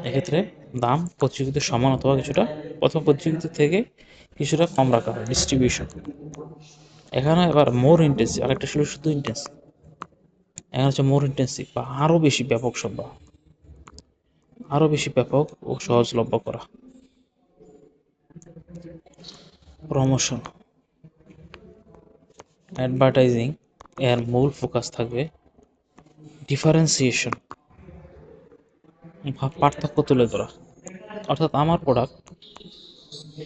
[SPEAKER 1] এক্ষেত্রে দাম প্রতিযোগিতার সমান অথবা প্রতিযোগিতার থেকে কিছুটা কম রাখা হয়। ডিস্ট্রিবিউশন, এখানে এবার মোর ইন্টেন্সিভ, আরেকটা ছিল শুধু ইন্টেন্সিভ, এখানে হচ্ছে মোর ইন্টেন্সিভ বা আরও বেশি ব্যাপক ও সহজলভ্য করা। প্রমোশন, অ্যাডভার্টাইজিং এর মূল ফোকাস থাকবে ডিফারেন্সিয়েশন, পার্থক্য তুলে ধরা। অর্থাৎ আমার প্রোডাক্ট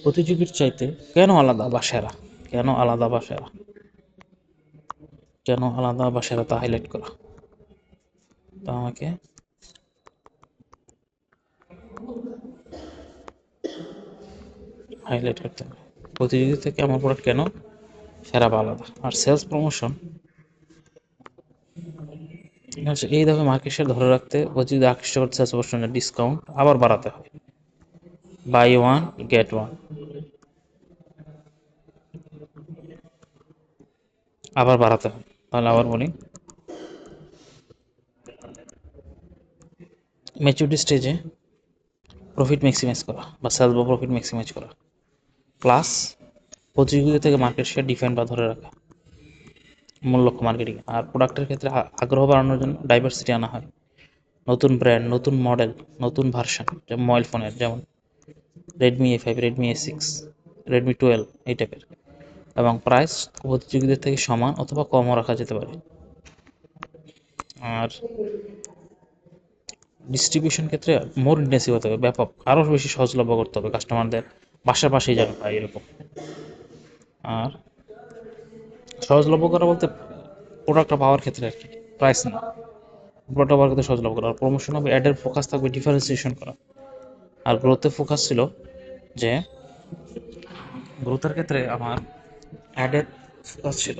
[SPEAKER 1] প্রতিযোগীর চাইতে কেন আলাদা বা সেরা, তা হাইলাইট করা। তা আমাকে হাইলাইট করতে হবে প্রতিযোগী থেকে আমার প্রোডাক্ট কেন সেরা বা আলাদা। আর সেলস প্রমোশন এই ধাপে মার্কেট শেয়ার ধরে রাখতে প্রতিযোগী আকৃষ্ট করতে সেলস প্রমোশনের ডিসকাউন্ট আবার বাড়াতে হয়, বাই ওয়ান গেট ওয়ান। আবার বাড়াতে হয়, তাহলে আবার বলি, ম্যাচুরিটি স্টেজে প্রফিট ম্যাক্সিমাইজ করা বা সেলস বা প্রফিট ম্যাক্সিমাইজ করা, প্লাস প্রতিযোগিতা থেকে মার্কেট শেয়ার ডিফেন্ড বা ধরে রাখা, মূল লক্ষ্য মার্কেটিং। আর প্রোডাক্টের ক্ষেত্রে আগ্রহ বাড়ানোর জন্য ডাইভার্সিটি আনা হয়, নতুন ব্র্যান্ড, নতুন মডেল, নতুন ভার্সন, যেমন মোবাইল ফোনের, যেমন Redmi A5, Redmi A6, Redmi 12 এই টাইপের। এবং প্রাইস প্রতিযোগীদের থেকে সমান অথবা কমও রাখা যেতে পারে। আর ডিস্ট্রিবিউশন ক্ষেত্রে মোর ইন্টেন্সিভ হতে হবে, ব্যাপক, আরও বেশি সহজলভ্য করতে হবে, কাস্টমারদের পাশেই যেন পায় এরকম। আর সহজলভ্য করা বলতে প্রোডাক্টটা পাওয়ার ক্ষেত্রে আর কি, প্রাইস না, প্রোডাক্টটা পাওয়ার ক্ষেত্রে সহজলভ্য করা। আর প্রমোশন হবে, অ্যাডের ফোকাস থাকবে ডিফারেন্সিয়েশন করা। আর গ্রোথের ফোকাস ছিল যে গ্রোথের ক্ষেত্রে আমার অ্যাডের ফোকাস ছিল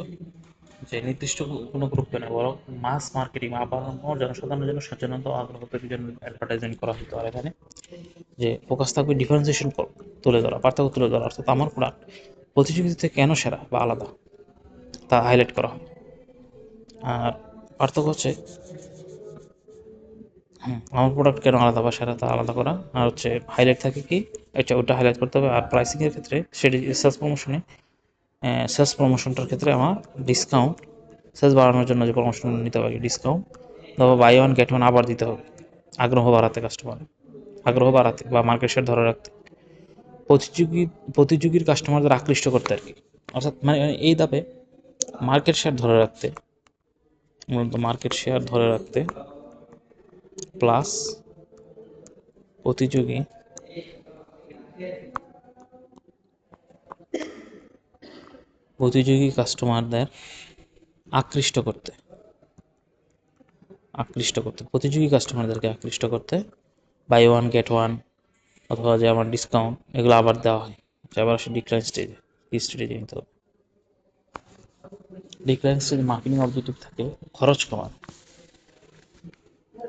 [SPEAKER 1] যে নির্দিষ্ট কোনো গ্রুপকে না, বরং মাস মার্কেটিং, আপামর জনসাধারণের জন্য সচেতনতা ও আগ্রহ তৈরির জন্য অ্যাডভার্টাইজিং করা হতো। আর এখানে যে ফোকাস থাকবে ডিফারেন্সিয়েশন তুলে ধরা, পার্থক্য তুলে ধরা, অর্থাৎ আমার প্রোডাক্ট প্রতিযোগিতা থেকে কেন সেরা বা আলাদা তা হাইলাইট করা হয়। আর পার্থক্য হচ্ছে আমার প্রোডাক্ট কেন আলাদা বা সেটা তা আলাদা করা, আর হচ্ছে হাইলাইট থাকে কি এটা ওটা হাইলাইট করতে হবে। আর প্রাইসিংয়ের ক্ষেত্রে সেটি সেলস প্রমোশনটার ক্ষেত্রে আমার ডিসকাউন্ট, সেলস বাড়ানোর জন্য যে প্রমোশন নিতে পারি ডিসকাউন্ট, তারপর বাই ওয়ান গেট ওয়ান আবার দিতে হবে আগ্রহ বাড়াতে, কাস্টমার আগ্রহ বাড়াতে বা মার্কেট শেয়ার ধরে রাখতে, প্রতিযোগী প্রতিযোগীর কাস্টমারদের আকৃষ্ট করতে আর কি। অর্থাৎ মানে এই ধাপে মার্কেট শেয়ার ধরে রাখতে, মূলত মার্কেট শেয়ার ধরে রাখতে প্লাস প্রতিযোগী প্রতিযোগী কাস্টমারদের আকৃষ্ট করতে প্রতিযোগী কাস্টমারদেরকে আকৃষ্ট করতে বাই ওয়ান গেট ওয়ান অথবা যে আমার ডিসকাউন্ট এগুলো আবার দেওয়া হয়। আবার আসে ডিক্লাইন স্টেজে, কি স্টেজে নিতে হবে। ডিক্লাইন স্টেজে মার্কেটিং অবজেক্টিভ থাকে খরচ কমানো,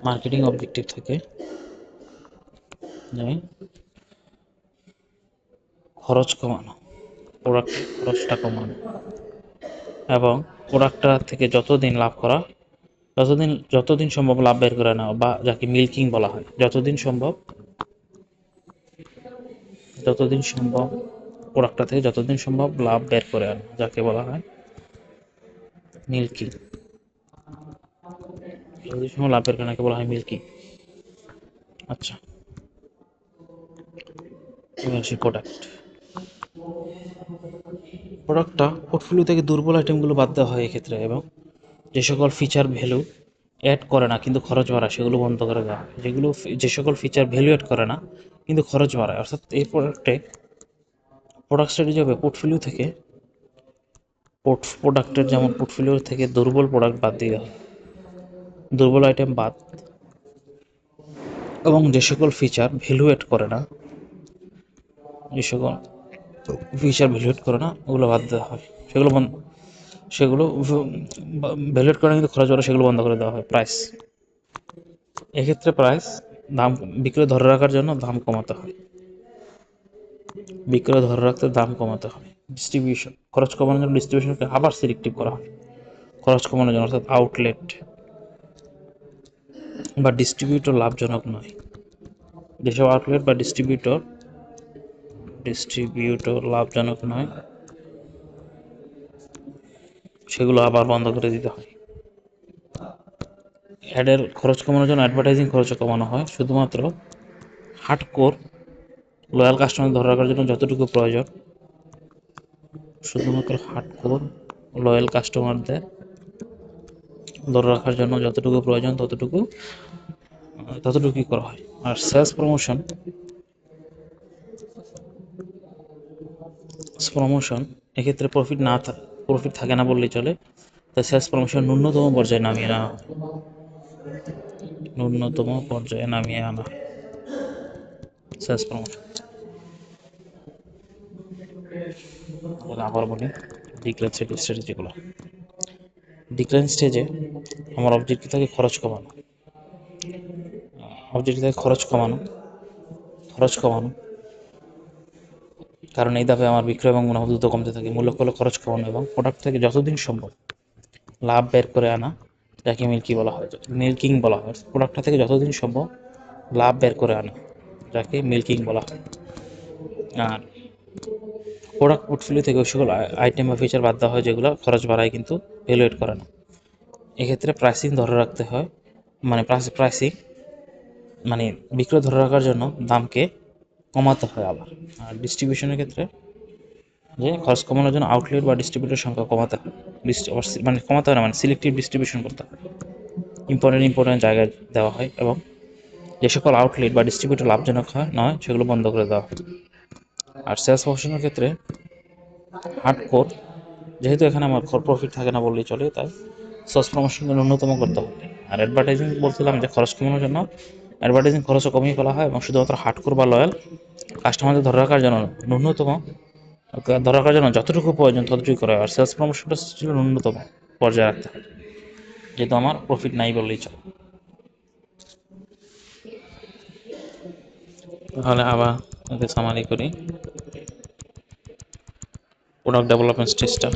[SPEAKER 1] মার্কেটিং অবজেক্টিভ থাকে যে খরচ কমানো, প্রোডাক্টের খরচটা কমানো এবং প্রোডাক্টটা থেকে যতদিন লাভ করা, যতদিন সম্ভব লাভ বের করে নেওয়া, বা যাকে মিল্কিং বলা হয়। যতদিন সম্ভব প্রোডাক্টটা থেকে যতদিন সম্ভব লাভ বের করে আনা, যাকে বলা হয় মিল্কিং। যতদিন সম্ভব লাভ বের করে আনাকে বলা হয় মিল্কিং। আচ্ছা, প্রোডাক্টটা পোর্টফোলিও থেকে দুর্বল আইটেমগুলো বাদ দেওয়া হয় এক্ষেত্রে, এবং যে সকল ফিচার ভ্যালু অ্যাড করে না কিন্তু খরচ বাড়ায় সেগুলো বন্ধ করে দেওয়া হয়। যে সকল ফিচার ভ্যালু অ্যাড করে না কিন্তু খরচ বাড়ায়, অর্থাৎ এই প্রোডাক্ট স্ট্র্যাটেজি হবে পোর্টফোলিও থেকে প্রোডাক্টের যেমন পোর্টফোলিও থেকে দুর্বল প্রোডাক্ট বাদ দিয়ে হয়, দুর্বল আইটেম বাদ, এবং যে সকল ফিচার ভ্যালু অ্যাড করে না, যে সকল ফিচার ভ্যালু অ্যাড করে না ওগুলো বাদ দেওয়া হয়। সেগুলো ভ্যালু অ্যাড করে না কিন্তু খরচ বাড়ায় সেগুলো বন্ধ করে দেওয়া হয়। এক্ষেত্রে দাম বিক্রয় ধরে রাখার জন্য দাম কমাতে হয়, বিক্রয় ধরে রাখতে দাম কমাতে হয়। ডিস্ট্রিবিউশন খরচ কমানোর জন্য ডিস্ট্রিবিউশনকে আবার সিলেক্টিভ করা হয় খরচ কমানোর জন্য, অর্থাৎ আউটলেট বা ডিস্ট্রিবিউটর লাভজনক নয়। যেসব আউটলেট বা ডিস্ট্রিবিউটর লাভজনক নয় সেগুলো আবার বন্ধ করে দিতে হয়। অ্যাডের খরচ কমানোর জন্য অ্যাডভার্টাইজিং খরচ কমানো হয়। শুধুমাত্র হার্ডকোর লয়াল কাস্টমার ধরে রাখার জন্য যতটুকু প্রয়োজন, শুধুমাত্র হার্ডকোর লয়াল কাস্টমারদের ধরে রাখার জন্য যতটুকু প্রয়োজন ততটুকুই করা হয়। আর সেলস প্রমোশন এক্ষেত্রে প্রফিট থাকে না বললেই চলে। তাই সেলস প্রমোশন ন্যূনতম পর্যায়ে নামিয়ে আনা হয় সেলস প্রমোশন। আবার বলি ডিক্লাইন স্ট্র্যাটেজিগুলো। ডিক্লাইন স্টেজে আমার অবজেক্টিভ থাকে খরচ কমানো, কারণ এই ধাপে আমার বিক্রয় এবং মুনাফা দ্রুত কমতে থাকে। মূল্য হলো খরচ কমানো এবং প্রোডাক্ট থেকে যতদিন সম্ভব লাভ বের করে আনা, যাকে মিল্কিং বলা হয়। প্রোডাক্টটা থেকে যতদিন সম্ভব লাভ বের করে আনা, যাকে মিল্কিং বলা হয়। আর প্রোডাক্ট পোর্টফোলিও থেকে ওই সকল আইটেম বা ফিচার বাদ দেওয়া হয় যেগুলো খরচ বাড়ায় কিন্তু ভ্যালুয়েট করে না। এক্ষেত্রে প্রাইসিং ধরে রাখতে হয়, প্রাইসিং মানে বিক্রয় ধরে রাখার জন্য দামকে কমাতে হয় আবার। আর ডিস্ট্রিবিউশনের ক্ষেত্রে যে খরচ কমানোর জন্য আউটলেট বা ডিস্ট্রিবিউটর সংখ্যা কমাতে হয়, কমাতে হয় না, মানে সিলেক্টিভ ডিস্ট্রিবিউশন করতে হয়, ইম্পর্টেন্ট জায়গায় দেওয়া হয়, এবং যে সকল আউটলেট বা ডিস্ট্রিবিউটর লাভজনক নয় সেগুলো বন্ধ করে দেওয়া হয়। আর সেলস প্রমোশনের ক্ষেত্রে হার্ডকোর, যেহেতু এখানে আমার প্রফিট থাকে না বললেই চলে, তাই সেলস প্রমোশনকে ন্যূনতম করতে হবে। আর অ্যাডভার্টাইজিং বলছিলাম যে খরচ কমানোর জন্য অ্যাডভার্টাইজিং খরচও কমিয়ে ফেলা হয়, এবং শুধুমাত্র হার্ডকোর বা লয়াল কাস্টমারদের ধরে রাখার জন্য যতটুকু প্রয়োজন ততটুকু করা হয়। আর সেলস প্রমোশনটা ছিল ন্যূনতম পর্যায়ে রাখতে হয়, যেহেতু আমার প্রফিট নাই বললেই চলে। তাহলে আবার সামারি করি প্রোডাক্ট ডেভেলপমেন্ট স্টেজটা।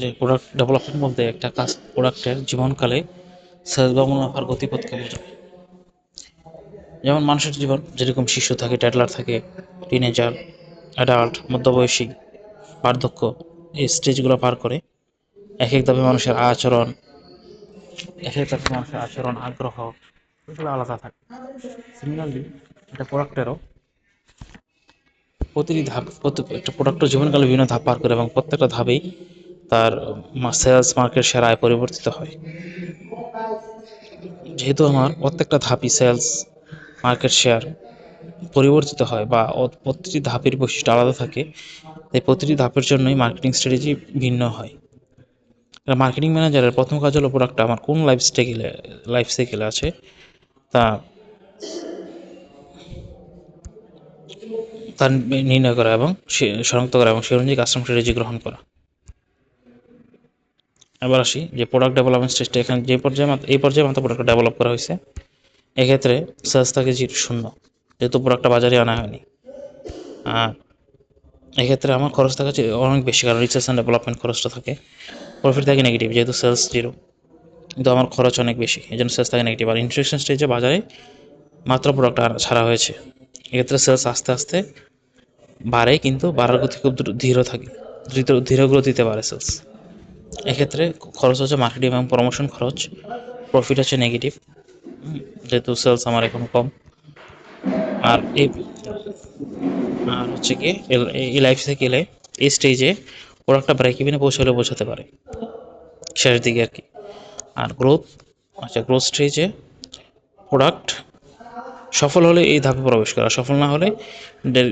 [SPEAKER 1] যে প্রোডাক্ট ডেভেলপমেন্ট বলতে একটা কাজ প্রোডাক্টের জীবনকালে সেলস বা মুনাফার গতিপথকে বোঝায়। যেমন মানুষের জীবন যেরকম শিশু থাকে, ট্যাডলার থাকে, টিনেজার, অ্যাডাল্ট, মধ্যবয়সী, বার্ধক্য, এই স্টেজগুলো পার করে এক এক ধাপে মানুষের আচরণ, আগ্রহ এগুলো আলাদা থাকে। সিমিলারলি একটা প্রোডাক্টেরও প্রতিটি ধাপ একটা প্রোডাক্টের জীবনকালে বিভিন্ন ধাপ পার করে এবং প্রত্যেকটা ধাপেই তার সেলস, মার্কেট শেয়ার, আয় পরিবর্তিত হয়। যেহেতু আমার প্রত্যেকটা ধাপই সেলস, মার্কেট শেয়ার পরিবর্তিত হয় বা প্রতিটি ধাপের বৈশিষ্ট্য আলাদা থাকে, তাই প্রতিটি ধাপের জন্যই মার্কেটিং স্ট্র্যাটেজি ভিন্ন হয়। মার্কেটিং ম্যানেজারের প্রথম কাজ হলো প্রোডাক্টটা আমার কোন লাইফ সাইকেলে আছে তা তা নির্ণয় করা এবং শনাক্ত করা এবং সেই অনুযায়ী কাস্টমার স্ট্র্যাটেজি গ্রহণ করা। এবার আসি যে প্রোডাক্ট ডেভেলপমেন্ট স্টেজটা এখানে এই পর্যায়ে মাত্র প্রোডাক্টটা ডেভেলপ করা হয়েছে। এক্ষেত্রে সেলস থাকে 0 যেহেতু প্রোডাক্টটা বাজারে আনা হয়নি। আর এক্ষেত্রে আমার খরচ থাকে অনেক বেশি, কারণ রিসার্চ অ্যান্ড ডেভেলপমেন্ট খরচটা থাকে। প্রফিট থাকে নেগেটিভ, যেহেতু সেলস 0, কিন্তু আমার খরচ অনেক বেশি, এই জন্য সেলস থাকে নেগেটিভ। আর ইন্ট্রোডাকশন স্টেজে বাজারে মাত্র প্রোডাক্ট ছাড়া হয়েছে, এক্ষেত্রে সেলস আস্তে আস্তে বাড়ে, কিন্তু বাড়ার গতি খুব ধীর থাকে, ধীর গতিতে বাড়ে সেলস। এক্ষেত্রে খরচ হচ্ছে মার্কেটিং এবং প্রমোশন খরচ, প্রফিট হচ্ছে নেগেটিভ, যেহেতু সেলস আমার এখন কম। আর হচ্ছে কি এই লাইফ সাইকেলে এই স্টেজে প্রোডাক্টটা ব্রেক ইভেনে পৌঁছাতে পারে শেষ দিকে আর কি। আর গ্রোথ স্টেজে প্রোডাক্ট সফল হলে এই ধাপে প্রবেশ করা, সফল না হলে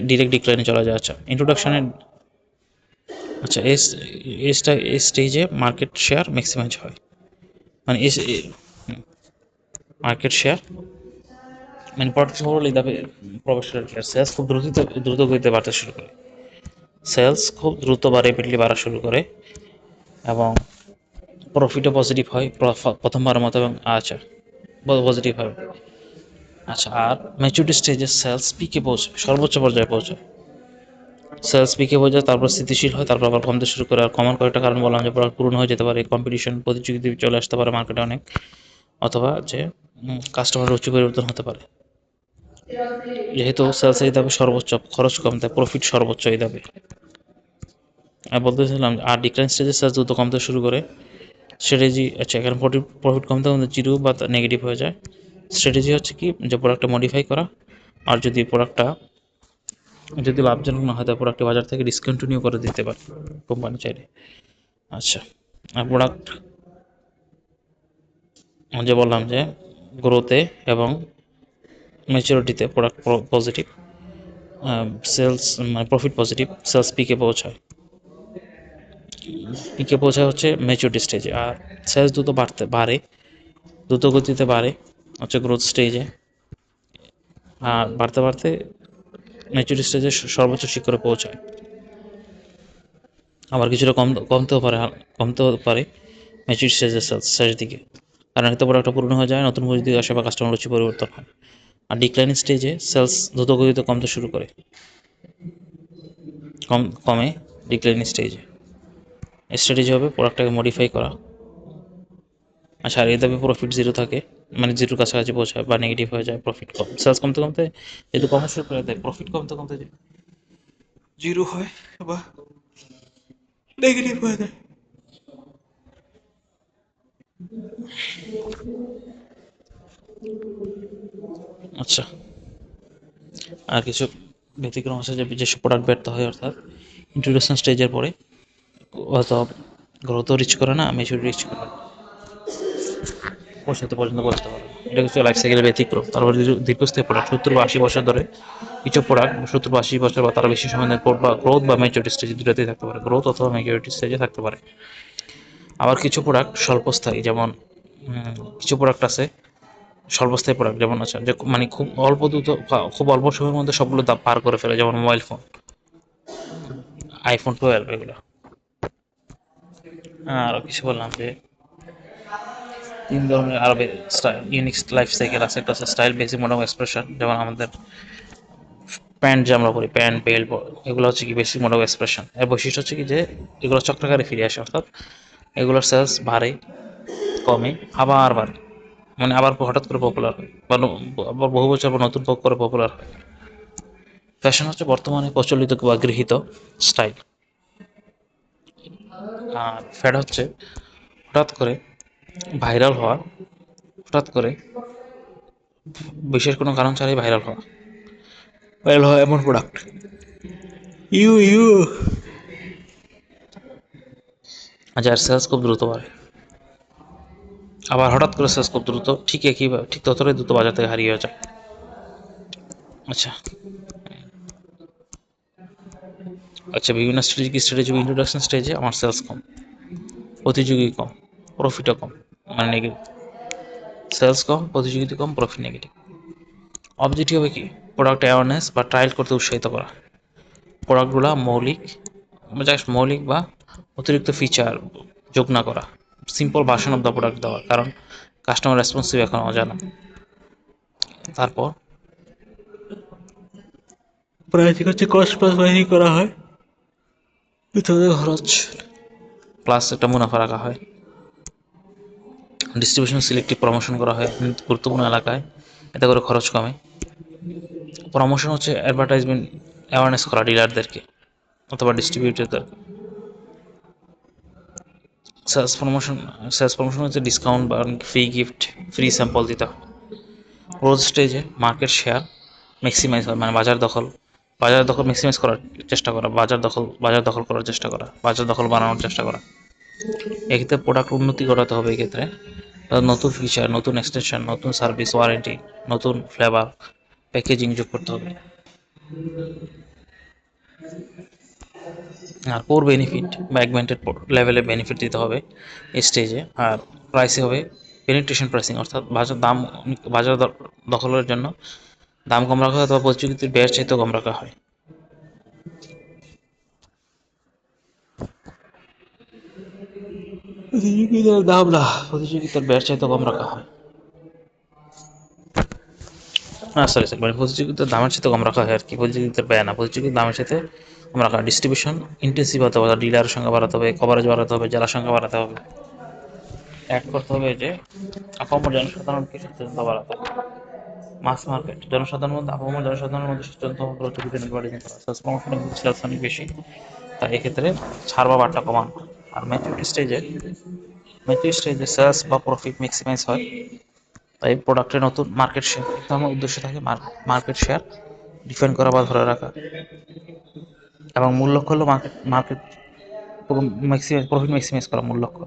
[SPEAKER 1] ডিরেক্ট ডিক্লাইনে চলে যায়। আচ্ছা, ইন্ট্রোডাকশনের এই স্টেজে মার্কেট শেয়ার ম্যাক্সিমাইজ হয়, মানে মার্কেট শেয়ার মানে প্রোডাক্ট সফল হলে এই ধাপে প্রবেশ করে। সেলস খুব দ্রুত গতিতে বাড়তে শুরু করে, সেলস খুব দ্রুত বা র্যাপিডলি বাড়া শুরু করে এবং প্রফিটও পজিটিভ হয় প্রথমবারের মতো, এবং পজিটিভ হয়। আচ্ছা, আর ম্যাচুরিটি স্টেজে সেলস পিকে সর্বোচ্চ পর্যায়ে পৌঁছায়। সেলস পিকে পৌঁছায়, তারপর স্থিতিশীল হয়, তারপর আবার কমতে শুরু করে। আর কমন কয়েকটা কারণ বললাম, যে প্রোডাক্ট পুরনো হয়ে যেতে পারে, কম্পিটিশন প্রতিযোগিতা চলে আসতে পারে মার্কেটে অনেক, অথবা যে কাস্টমার রুচি পরিবর্তন হতে পারে। যেহেতু সেলস এই ধাপে সর্বোচ্চ, খরচ কম, তাই প্রফিট সর্বোচ্চ এই ধাপে। আমি বলতেছিলাম, আর ডিক্লাইন স্টেজে সেলস দ্রুত কমতে শুরু করে। স্ট্র্যাটেজি, আচ্ছা, এখানে প্রফিট কমতে কমতে 0 বা নেগেটিভ হয়ে যায়। স্ট্র্যাটেজি হচ্ছে কি, যে প্রোডাক্টটা মডিফাই করা, আর যদি লাভজনক না হয় তাহলে প্রোডাক্টটি বাজার থেকে ডিসকন্টিনিউ করে দিতে পারে কোম্পানি চাইলে। আচ্ছা, আর প্রোডাক্ট যে বললাম যে গ্রোথে এবং ম্যাচুরিটিতে প্রোডাক্ট পজিটিভ, সেলস মানে প্রফিট পজিটিভ, সেলস পিকে পৌঁছায় হচ্ছে ম্যাচুরিটি স্টেজে। আর সেলস দ্রুত গতিতে বাড়ে হচ্ছে গ্রোথ স্টেজে, আর বাড়তে বাড়তে ম্যাচুরিটি স্টেজে সর্বোচ্চ শিখরে পৌঁছায়। আবার কিছুটা কমতেও পারে ম্যাচুরিটি স্টেজের সেলস শেষ দিকে, কারণ এতে প্রোডাক্টটা পুরনো হয়ে যায়, নতুন পরিস্থিতি আসে বা কাস্টমার রুচি পরিবর্তন হয়। আর ডিক্লাইনিং স্টেজে সেলস দ্রুত গতিতে কমতে শুরু করে, কমে ডিক্লাইনিং স্টেজে। স্ট্র্যাটেজি হবে প্রোডাক্টটাকে মডিফাই করা। আচ্ছা, আর এই ধাপে প্রফিট 0 থাকে, মানে 0 কাছাকাছি পৌঁছায় বা নেগেটিভ হয়ে যায়, প্রফিট কম, সেলস কমতে কমতে যেহেতু কমা শুরু করে দেয়, প্রফিট কমতে কমতে 0 হয় বা নেগেটিভ হয়ে যায়। আচ্ছা, আর কিছু ব্যতিক্রম আছে, যেসব প্রোডাক্ট ব্যর্থ হয়, অর্থাৎ ইন্ট্রোডাকশন স্টেজের পরে হয়তো গ্রোথও রিচ করে না, ম্যাচুরিটি রিচ করে না, পৌঁছাতে পারে না। এটা কিছু লাইফ সাইকেলের ব্যতিক্রম। তারপরে দীর্ঘস্থায়ী প্রোডাক্ট 70 বা 80 বছর ধরে কিছু প্রোডাক্ট 70 বা 80 বছর বা তার বেশি সময় গ্রোথ বা ম্যাচুরিটি স্টেজে দুটাতেই থাকতে পারে, গ্রোথ অথবা ম্যাচুরিটি স্টেজে থাকতে পারে। আবার কিছু প্রোডাক্ট স্বল্পস্থায়ী, যেমন কিছু প্রোডাক্ট আছে স্বল্পস্থায়ী প্রোডাক্ট, যেমন আছে যে মানে খুব অল্প সময়ের মধ্যে সবগুলো দাম পার করে ফেলে, যেমন মোবাইল ফোন, iPhone 12 এগুলো। আর কিছু বললাম যে 3 ধরনের আরো ইউনিক লাইফ সাইকেল আছে। একটা হচ্ছে স্টাইল, বেসিক, মডার্ন, এক্সপ্রেশন। যেমন আমাদের প্যান্ট যে আমরা পরি, প্যান্ট বেল্ট, এগুলো হচ্ছে কি বেসিক মোড অফ এক্সপ্রেশন। এর বৈশিষ্ট্য হচ্ছে কি যে এগুলো চক্রাকারে ফিরে আসে, অর্থাৎ এগুলোর সেলস বাড়ে, কমে, আবার বাড়ে, মানে আবার হঠাৎ করে পপুলার হয়, বা আবার বহু বছর পর নতুন করে পপুলার হয়। ফ্যাশন হচ্ছে বর্তমানে প্রচলিত বা গৃহীত স্টাইল। আর ফ্যাড হচ্ছে হঠাৎ করে ভাইরাল হওয়া, হঠাৎ করে বিশেষ কোনো কারণ ছাড়াই ভাইরাল হওয়া এমন প্রোডাক্ট। ইউ ইউ যার সেলস খুব দ্রুত বাড়ে, আবার হঠাৎ করে সেলস খুব দ্রুত ঠিক ততটাই দ্রুত বাজার থেকে হারিয়ে যায়। আচ্ছা আচ্ছা, বিভিন্ন স্টেজে ইন্ট্রোডাকশন স্টেজে আমার সেলস কম, প্রতিযোগী কম, প্রফিটও কম, মানে নেগেটিভ। সেলস কম, প্রতিযোগিতা কম, প্রফিট নেগেটিভ। অবজেক্টিভ হবে কি? প্রোডাক্ট অ্যাওয়ারনেস বা ট্রায়াল করতে উৎসাহিত করা। প্রোডাক্টগুলো মৌলিক বা অতিরিক্ত ফিচার যোগ না করা। Simple version of the product দেওয়া, কারণ কাস্টমার রেসপন্সিভ এখন অজানা। তারপর প্রাইসিং হচ্ছে কস্ট প্লাস প্রাইসিং করা হয়, খরচ প্লাস একটা মুনাফা রাখা হয়। ডিস্ট্রিবিউশন সিলেক্টিভ প্রমোশন করা হয় গুরুত্বপূর্ণ এলাকায়, এতে করে খরচ কমে। প্রমোশন হচ্ছে অ্যাডভার্টাইজমেন্ট, অ্যাওয়ারনেস করা ডিলারদেরকে অথবা ডিস্ট্রিবিউটরদের। সেলস প্রমোশন হচ্ছে ডিসকাউন্ট বা ফ্রি গিফট, ফ্রি স্যাম্পল দিতে হয়। গ্রোথ স্টেজে মার্কেট শেয়ার ম্যাক্সিমাইজ হয়, মানে বাজার দখল ম্যাক্সিমাইজ করার চেষ্টা করা, বাজার দখল করার চেষ্টা করা, বাজার দখল বানানোর চেষ্টা করা। এক্ষেত্রে প্রোডাক্ট উন্নতি ঘটাতে হবে, এক্ষেত্রে নতুন ফিচার, নতুন এক্সটেনশন, নতুন সার্ভিস, ওয়ারেন্টি, নতুন ফ্লেভার, প্যাকেজিং যোগ করতে হবে। আর কোর বেনিফিট বা অ্যাগমেন্টেড লেভেলে বেনিফিট দিতে হবে এই স্টেজে। আর প্রাইসে হবে পেনিট্রেশন প্রাইসিং, অর্থাৎ বাজার দখলের জন্য দাম কম রাখা হয় অথবা প্রতিযোগিতার ব্যয়ের চাইতেও কম রাখা হয়। প্রতিযোগিতার ব্যয়ের চাইতেও কম রাখা হয়। না সরি সরি মানে প্রতিযোগিতার দামের সাথে কম রাখা হয় আর কি, প্রতিযোগিতার ব্যয় না, প্রতিযোগিতার দামের সাথে কম রাখা হয়। ডিস্ট্রিবিউশন ইন্টেন্সিভ হতে হবে, ডিলারের সংখ্যা বাড়াতে হবে, কভারেজ বাড়াতে হবে, জেলার সংখ্যা বাড়াতে হবে। অ্যাড করতে হবে যে আপামর জনসাধারণকে সচেতনতা বাড়াতে হবে। মাস মার্কেট, জনসাধারণের মধ্যে সচেতনতা প্রচলিত অ্যাডভার্টাইজিং করা। সেলস প্রমোশনে কিন্তু সেলস অনেক বেশি, তাই এক্ষেত্রে ছাড় বা বাট্টা কমান। আর ম্যাচুরিটি স্টেজে সেলস বা প্রফিট ম্যাক্সিমাইজ হয়, তাই প্রোডাক্টের নতুন মার্কেট শেয়ার, কিন্তু আমার উদ্দেশ্য থাকে মার্কেট শেয়ার ডিফেন্ড করা বা ধরে রাখা, এবং মূল লক্ষ্য হলো মার্কেট মার্কেট প্রফিট ম্যাক্সিমাইজ করা মূল লক্ষ্য,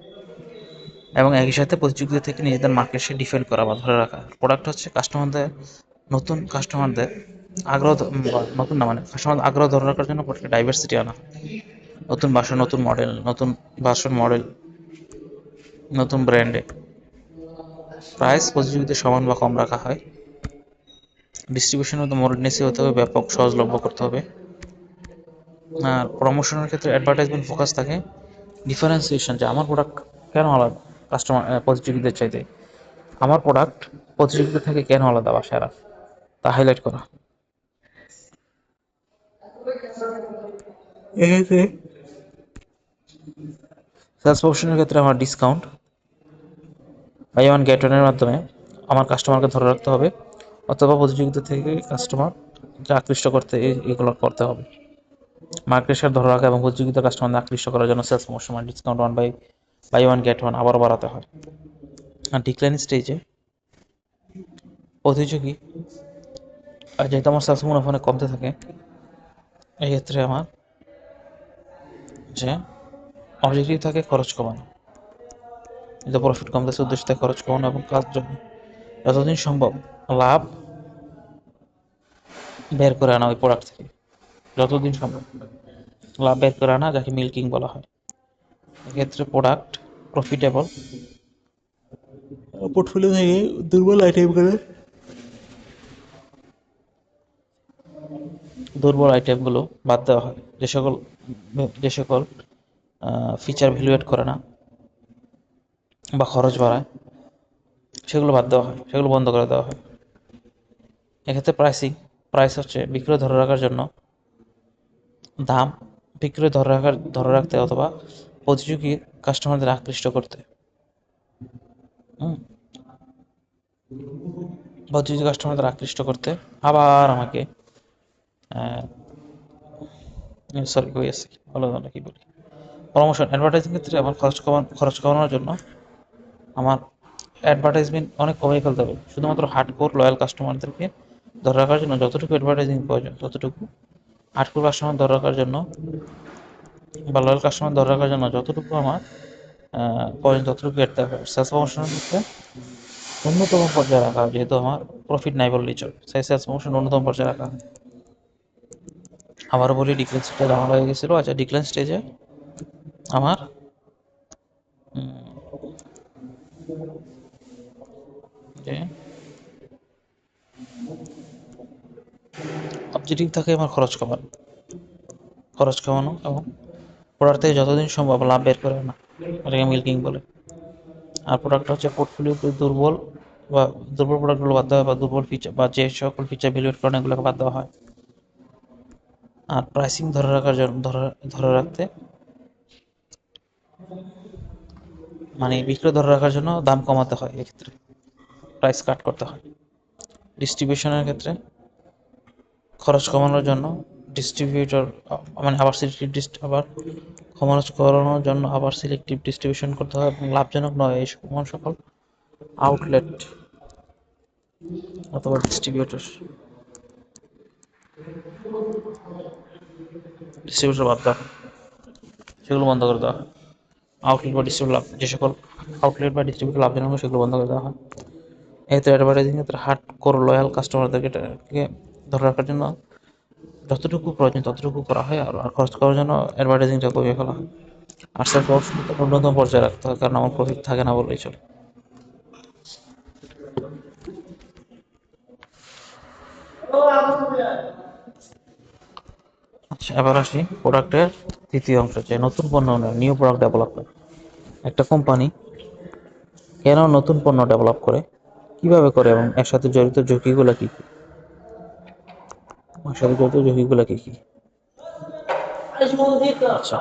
[SPEAKER 1] এবং একই সাথে প্রতিযোগিতা থেকে নিজেদের মার্কেট শেয়ার ডিফেন্ড করা বা ধরে রাখা। প্রোডাক্ট হচ্ছে নতুন কাস্টমারদের আগ্রহ নতুন না মানে কাস্টমার আগ্রহ ধরে রাখার জন্য প্রোডাক্টে ডাইভার্সিটি আনা হয়। নতুন ভার্সন মডেল, নতুন ব্র্যান্ডে। প্রাইস প্রতিযোগিতার সমান বা কম রাখা হয়। ডিস্ট্রিবিউশন হতে মোডনেসি হতে হবে, ব্যাপক সহজলভ্য করতে হবে। আর প্রমোশনের ক্ষেত্রে অ্যাডভার্টাইজমেন্ট ফোকাস থাকে ডিফারেন্সিয়েশন, যে আমার প্রোডাক্ট কেন আলাদা প্রতিযোগীদের চাইতে, আমার প্রোডাক্ট প্রতিযোগিতা থেকে কেন আলাদা বা সেরা, তা হাইলাইট করা। এক্ষেত্রে সেলস প্রমোশনের ক্ষেত্রে আমার ডিসকাউন্ট, বাই ওয়ান গেট ওয়ানের মাধ্যমে আমার কাস্টমারকে ধরে রাখতে হবে, অথবা প্রতিযোগিতা থেকে কাস্টমারকে আকৃষ্ট করতে এগুলো করতে হবে। মার্কেট শেয়ার ধরে রাখা এবং প্রতিযোগিতা কাস্টমারদের আকৃষ্ট করার জন্য সেলস প্রমোশন মানে discount buy one get one আবারও বাড়াতে হয়। আর ডিক্লাইন স্টেজে প্রতিযোগী, আর যেহেতু আমার সেলস মুনাফা অনেক কমতে থাকে, এই ক্ষেত্রে আমার যে অবজেক্টিভ থাকে খরচ কমানো, যেহেতু প্রফিট কমতেছে উদ্দেশ্য থাকে খরচ কমানো, এবং যতদিন সম্ভব লাভ বের করে আনা ওই প্রোডাক্ট থেকে, যতদিন সম্ভব লাভ বের করে আনা, যাকে মিল্কিং বলা হয়। এক্ষেত্রে প্রোডাক্ট প্রফিটেবল পোর্টফোলিও থেকে দুর্বল আইটেমগুলো বাদ দেওয়া হয়, যে সকল ফিচার ভ্যালুয়েট করে না বা খরচ বাড়ায়, সেগুলো বাদ দেওয়া হয়, সেগুলো বন্ধ করে দেওয়া হয়। এক্ষেত্রে প্রাইস হচ্ছে বিক্রয় ধরে রাখার জন্য, দাম বিক্রয় ধরে রাখতে অথবা প্রতিযোগী কাস্টমারদের আকৃষ্ট করতে। হুম, প্রতিযোগী কাস্টমারদের আকৃষ্ট করতে। আবার আমাকে সরি কই আছি, বলো না কি বলি, প্রমোশন অ্যাডভার্টাইজিং ক্ষেত্রে আমার খরচ কমানোর জন্য আমার অ্যাডভার্টাইজমেন্ট অনেক কমিয়ে ফেলতে হবে। শুধুমাত্র হার্ডকোর লয়াল কাস্টমারদেরকে ধরে রাখার জন্য যতটুকু অ্যাডভার্টাইজিং প্রয়োজন ততটুকু, হার্ডকোর কাস্টমার ধরে রাখার জন্য বা লয়াল কাস্টমার ধরে রাখার জন্য যতটুকু আমার প্রয়োজন ততটুকু করতে হবে। সেলস প্রমোশনের ক্ষেত্রে ন্যূনতম পর্যায়ে রাখা হয়, যেহেতু আমার প্রফিট নাই বললেই চলে, সেই সেলস প্রমোশন ন্যূনতম পর্যায়ে রাখা হয়। আবারও বলি, ডিক্লাইন স্টেজে ঝামেলা হয়ে গেছিলো। আচ্ছা, ডিক্লাইন স্টেজে আমার যে অবজেক্টিভ থাকে আমার খরচ কমানো এবং প্রোডাক্ট থেকে যতদিন সম্ভব লাভ বের করে আনা, এটাকে মিল্কিং বলে। আর প্রোডাক্ট হচ্ছে পোর্টফোলিওতে বা দুর্বল প্রোডাক্টগুলো বাদ দেওয়া হয়, বা দুর্বল ফিচার বা যে সকল ফিচার ভ্যালুয়েট করেন এগুলোকে বাদ দেওয়া হয়। আর প্রাইসিং ধরে রাখার জন্য ধরে রাখতে মানে বিক্রয় ধরে রাখার জন্য দাম কমাতে হয়, এক্ষেত্রে প্রাইস কাট করতে হয়। ডিস্ট্রিবিউশনের ক্ষেত্রে খরচ কমানোর জন্য ডিস্ট্রিবিউটর মানে আবার সিলেক্টিভ ডিস্ট্রিবিউশন করতে হয়, এবং লাভজনক নয় এই সকল আউটলেট অথবা ডিস্ট্রিবিউটর বাদ দেওয়া হয়, সেগুলো বন্ধ করে দেওয়া হয়। আউটলেট বা ডিস্ট্রিবিউটর যে সকল আউটলেট বা ডিস্ট্রিবিউটর লাভজনক হয় সেগুলো বন্ধ করে দেওয়া হয়। এতে অ্যাডভার্টাইজিং ক্ষেত্রে হার্ড কোর লয়াল কাস্টমারদেরকে ধরে রাখার জন্য যতটুকু প্রয়োজন ততটুকু করা হয়, আর খরচ করার জন্য অ্যাডভার্টাইজিংটা কমিয়ে ফেলা হয়। আর সেলফ প্রমোশনটা ন্যূনতম পর্যায়ে রাখতে হয়, কারণ আমার প্রফিট থাকে না বললেই চলে। আচ্ছা, এবার আসি প্রোডাক্টের তৃতীয় অংশ, যে নতুন পণ্য উন্নয়ন, নিউ প্রোডাক্ট ডেভেলপমেন্ট। একটা কোম্পানি কেন নতুন পণ্য ডেভেলপ করে, কিভাবে করে, এবং এর সাথে জড়িত ঝুঁকিগুলো কি কি? এর সাথে জড়িত ঝুঁকিগুলো কি কি? আচ্ছা,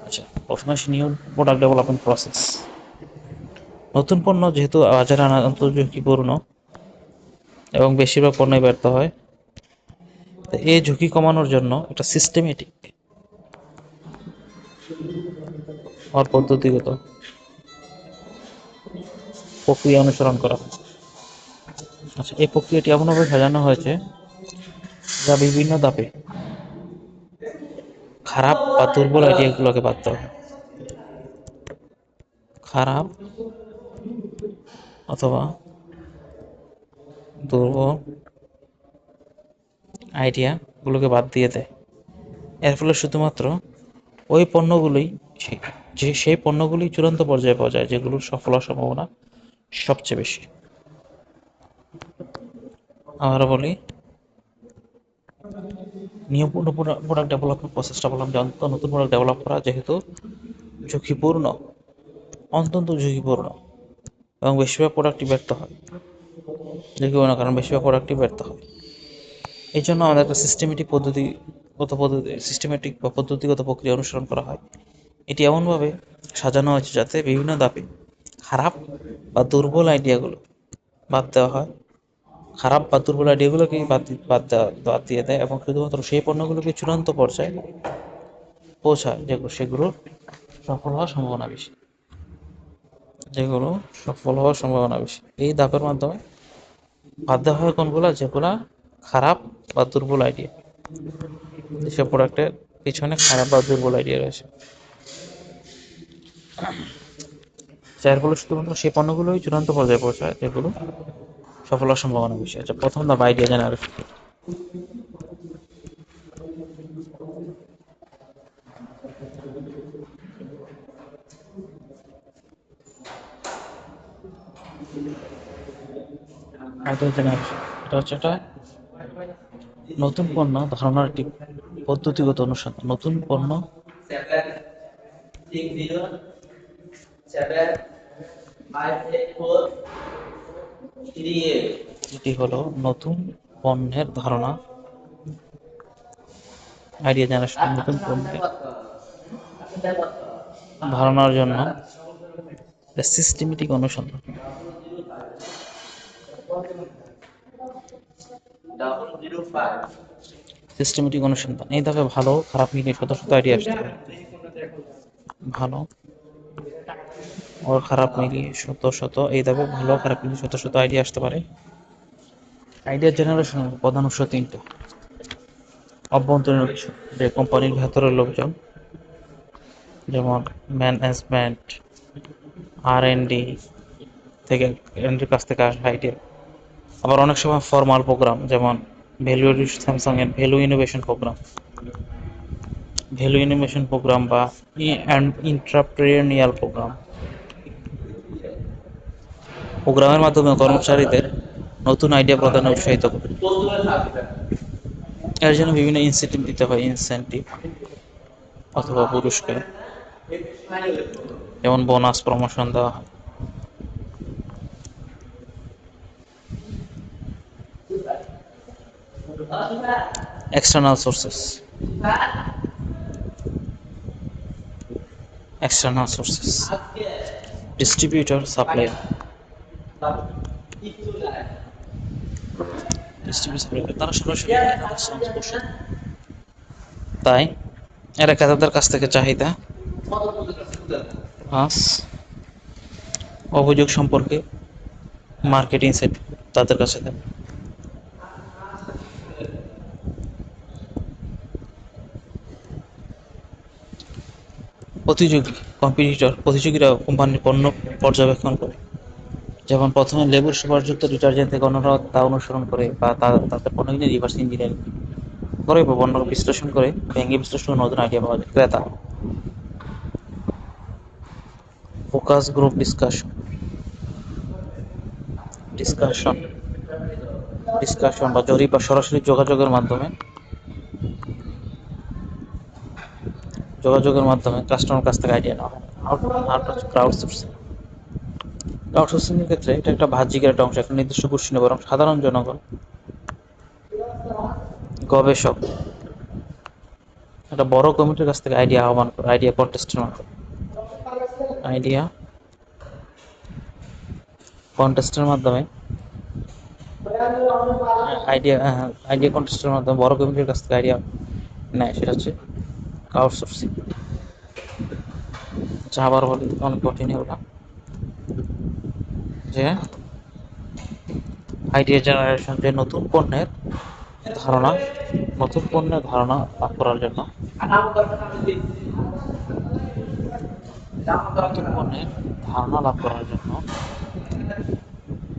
[SPEAKER 1] আচ্ছা, প্রথমে আসি নিউ প্রোডাক্ট ডেভেলপমেন্ট প্রসেস। নতুন পণ্য যেহেতু বাজারে আনা অত্যন্ত ঝুঁকিপূর্ণ এবং বেশিরভাগ পণ্যই ব্যর্থ হয়, তো এই ঝুঁকি কমানোর জন্য একটা সিস্টেমেটিক আর পদ্ধতিগত প্রক্রিয়া অনুসরণ করা হয়। আচ্ছা, এই প্রক্রিয়াটি এমনভাবে সাজানো হয়েছে যা বিভিন্ন ধাপে খারাপ বা দুর্বল আইডিয়াগুলোকে বাদ দেওয়া হয়। খারাপ অথবা দুর্বল আইডিয়াগুলোকে বাদ দিয়ে দেয়। এর ফলে শুধুমাত্র ওই পণ্যগুলোই সেই পণ্যগুলি চূড়ান্ত পর্যায়ে পাওয়া যায় যেগুলোর সফল হওয়ার সম্ভাবনা সবচেয়ে বেশি। আমরা বলি, নিউ প্রোডাক্ট ডেভেলপমেন্ট প্রসেসটা বললাম যে নতুন প্রোডাক্ট ডেভেলপ করা যেহেতু ঝুঁকিপূর্ণ, অত্যন্ত ঝুঁকিপূর্ণ, এবং বেশিরভাগ প্রোডাক্টই ব্যর্থ হয়। ঝুঁকিপূর্ণ কারণ বেশিরভাগ প্রোডাক্টই ব্যর্থ হয়। এই জন্য আমাদের একটা সিস্টেমেটিক বা পদ্ধতিগত প্রক্রিয়া অনুসরণ করা হয়। এটি এমনভাবে সাজানো হয়েছে যাতে বিভিন্ন ধাপে খারাপ বা দুর্বল আইডিয়াগুলো বাদ দেওয়া হয়, খারাপ বা দুর্বল আইডিয়াগুলোকেই বাদ দিয়ে দেয়, এবং শুধুমাত্র সেই পণ্যগুলোকে চূড়ান্ত পর্যায়ে পৌঁছায় সেগুলোর সফল হওয়ার সম্ভাবনা বেশি। যেগুলো সফল হওয়ার সম্ভাবনা বেশি, এই ধাপের মাধ্যমে বাদ দেওয়া হয় কোনগুলা, যেগুলা খারাপ বা দুর্বল আইডিয়া, যেসব প্রোডাক্টের পিছনে খারাপ বা দুর্বল আইডিয়া রয়েছে, যার ফলে শুধুমাত্র সেই পণ্যগুলোই চূড়ান্ত পর্যায়ে পৌঁছায় যেগুলো সফল হওয়ার সম্ভাবনা বেশি। আচ্ছা, প্রথম ধাপ আইডিয়া জেনারেশন। আইডিয়া জেনারেশন এটা হচ্ছে একটা নতুন পণ্য ধারণার একটি পদ্ধতিগত অনুসন্ধান। নতুন পণ্য যেটি হলো নতুন পণ্যের ধারণা, আইডিয়া জেনারেশন নতুন পণ্যের ধারণার জন্য সিস্টেমেটিক অনুসন্ধান। সিস্টেমেটিক অনুসন্ধান এই ধাপে ভালো খারাপ মিলিয়ে শত শত আইডিয়া আসতে পারে। ভালো ও খারাপ মিলিয়ে এই ধাপে ভালো খারাপ মিলিয়ে শত শত আইডিয়া আসতে পারে। আইডিয়া জেনারেশনের প্রধান উৎস তিনটা। অভ্যন্তরীণ উৎস, যে কোম্পানির ভেতরের লোকজন, যেমন ম্যানেজমেন্ট, R&D থেকে এর কাছ থেকে আসা আইডিয়া। আবার অনেক সময় ফর্মাল প্রোগ্রাম, যেমন স্যামসাং এর ভ্যালু ইনোভেশন প্রোগ্রাম বা ইন্ট্রাপ্রেনিয়াল প্রোগ্রামের মাধ্যমে কর্মচারীদের নতুন আইডিয়া প্রদানে উৎসাহিত করে। এর জন্য বিভিন্ন ইনসেন্টিভ দিতে হয়, অথবা পুরস্কার, যেমন বোনাস, প্রমোশন দেওয়া হয়। External sources, distributor, supplier. তারা সরাসরি সংস্পর্শে, তাই এরা ক্রেতাদের কাছ থেকে চাহিদা, প্লাস অভিযোগ সম্পর্কে মার্কেটিং সেট তাদের কাছে দেয়। প্রতিযোগীরা কোম্পানির পণ্য পর্যবেক্ষণ করে, যেমন প্রথমে লেবুর সুপারযুক্ত ডিটারজেন্ট থেকে অন্যরা তা অনুসরণ করে বা তাদের পণ্য কিনে রিভার্স ইঞ্জিনিয়ারিং করে বা পণ্য বিশ্লেষণ করে ভেঙে বিশ্লেষণ করে নতুন আইডিয়া পাওয়া যায়। ক্রেতা ফোকাস গ্রুপ ডিসকাশন বা জরিপ বা সরাসরি যোগাযোগের মাধ্যমে কাস্টমার কাছ থেকে আইডিয়া নেওয়া হয়। ক্রাউডসোর্সিং এর ক্ষেত্রে এটা একটা বাহ্যিকের একটা অংশ, একটা নির্দিষ্ট গোষ্ঠী নয়, বরং সাধারণ জনগণ, গবেষক একটা বড় কমিটির কাছ থেকে আইডিয়া আহ্বান করে, আইডিয়া কন্টেস্টের মাধ্যমে বড় কমিটির কাছ থেকে আইডিয়া নেয়। সেটা হচ্ছে ক্রাউডসোর্সিং। আবার বলি, অনেক কঠিন এগুলো, যে আইডিয়া জেনারেশন, যে নতুন পণ্যের ধারণা লাভ করার জন্য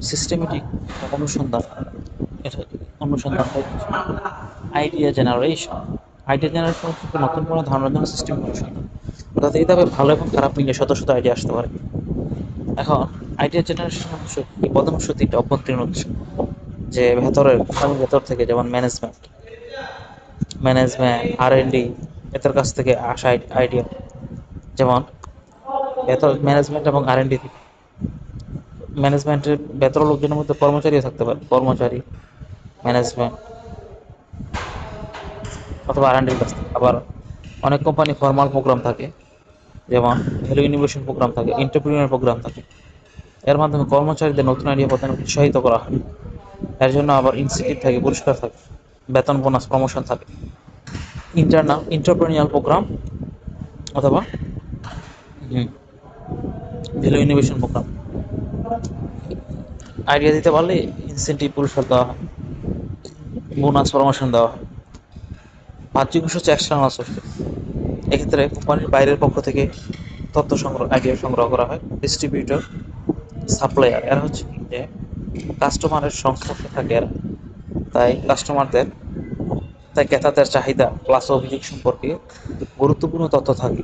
[SPEAKER 1] সিস্টেমেটিক অনুসন্ধান, আইডিয়া জেনারেশন হচ্ছে নতুন কোনো ধারণার জন্য সিস্টেম অনুসন্ধান, অর্থাৎ এই ধাপে ভালো এবং খারাপ মিলিয়ে শত শত আইডিয়া আসতে পারে। এখন আইডিয়া জেনারেশন উৎস কি? প্রধান উৎস তিনটা। অভ্যন্তরীণ উৎস, যে কোম্পানির ভেতর থেকে, যেমন ম্যানেজমেন্ট, R&D এদের কাছ থেকে আসা আইডিয়া, যেমন ম্যানেজমেন্ট এবং R&D থেকে। ম্যানেজমেন্টের ভেতর লোকজনের মধ্যে কর্মচারীও থাকতে পারে, ম্যানেজমেন্ট অথবা R&Dর কাছ থেকে। আবার অনেক কোম্পানি ফর্মাল প্রোগ্রাম থাকে, যেমন ভ্যালু ইনোভেশন প্রোগ্রাম থাকে, এন্টারপ্রেনিউর প্রোগ্রাম থাকে। এর মাধ্যমে কর্মচারীদের নতুন আইডিয়া প্রদানে উৎসাহিত করা হয়। এর জন্য আবার ইনসেন্টিভ থাকে, পুরস্কার থাকে, বেতন, বোনাস, প্রমোশন থাকে। এন্টারপ্রেনিউর প্রোগ্রাম অথবা ভ্যালু ইনোভেশন প্রোগ্রাম, আইডিয়া দিতে পারলে ইনসেন্টিভ, পুরস্কার দেওয়া হয়, বোনাস, প্রমোশন দেওয়া হয়। বাহ্যিক উৎস হচ্ছে এক্সটার্নাল সোর্স। এক্ষেত্রে কোম্পানির বাইরের পক্ষ থেকে আইডিয়া সংগ্রহ করা হয়। ডিস্ট্রিবিউটর, সাপ্লায়ার, এরা হচ্ছে যে কাস্টমারের সংস্পর্শে থাকে এরা, তাই ক্রেতাদের চাহিদা প্লাস অভিযোগ সম্পর্কে গুরুত্বপূর্ণ তথ্য থাকে।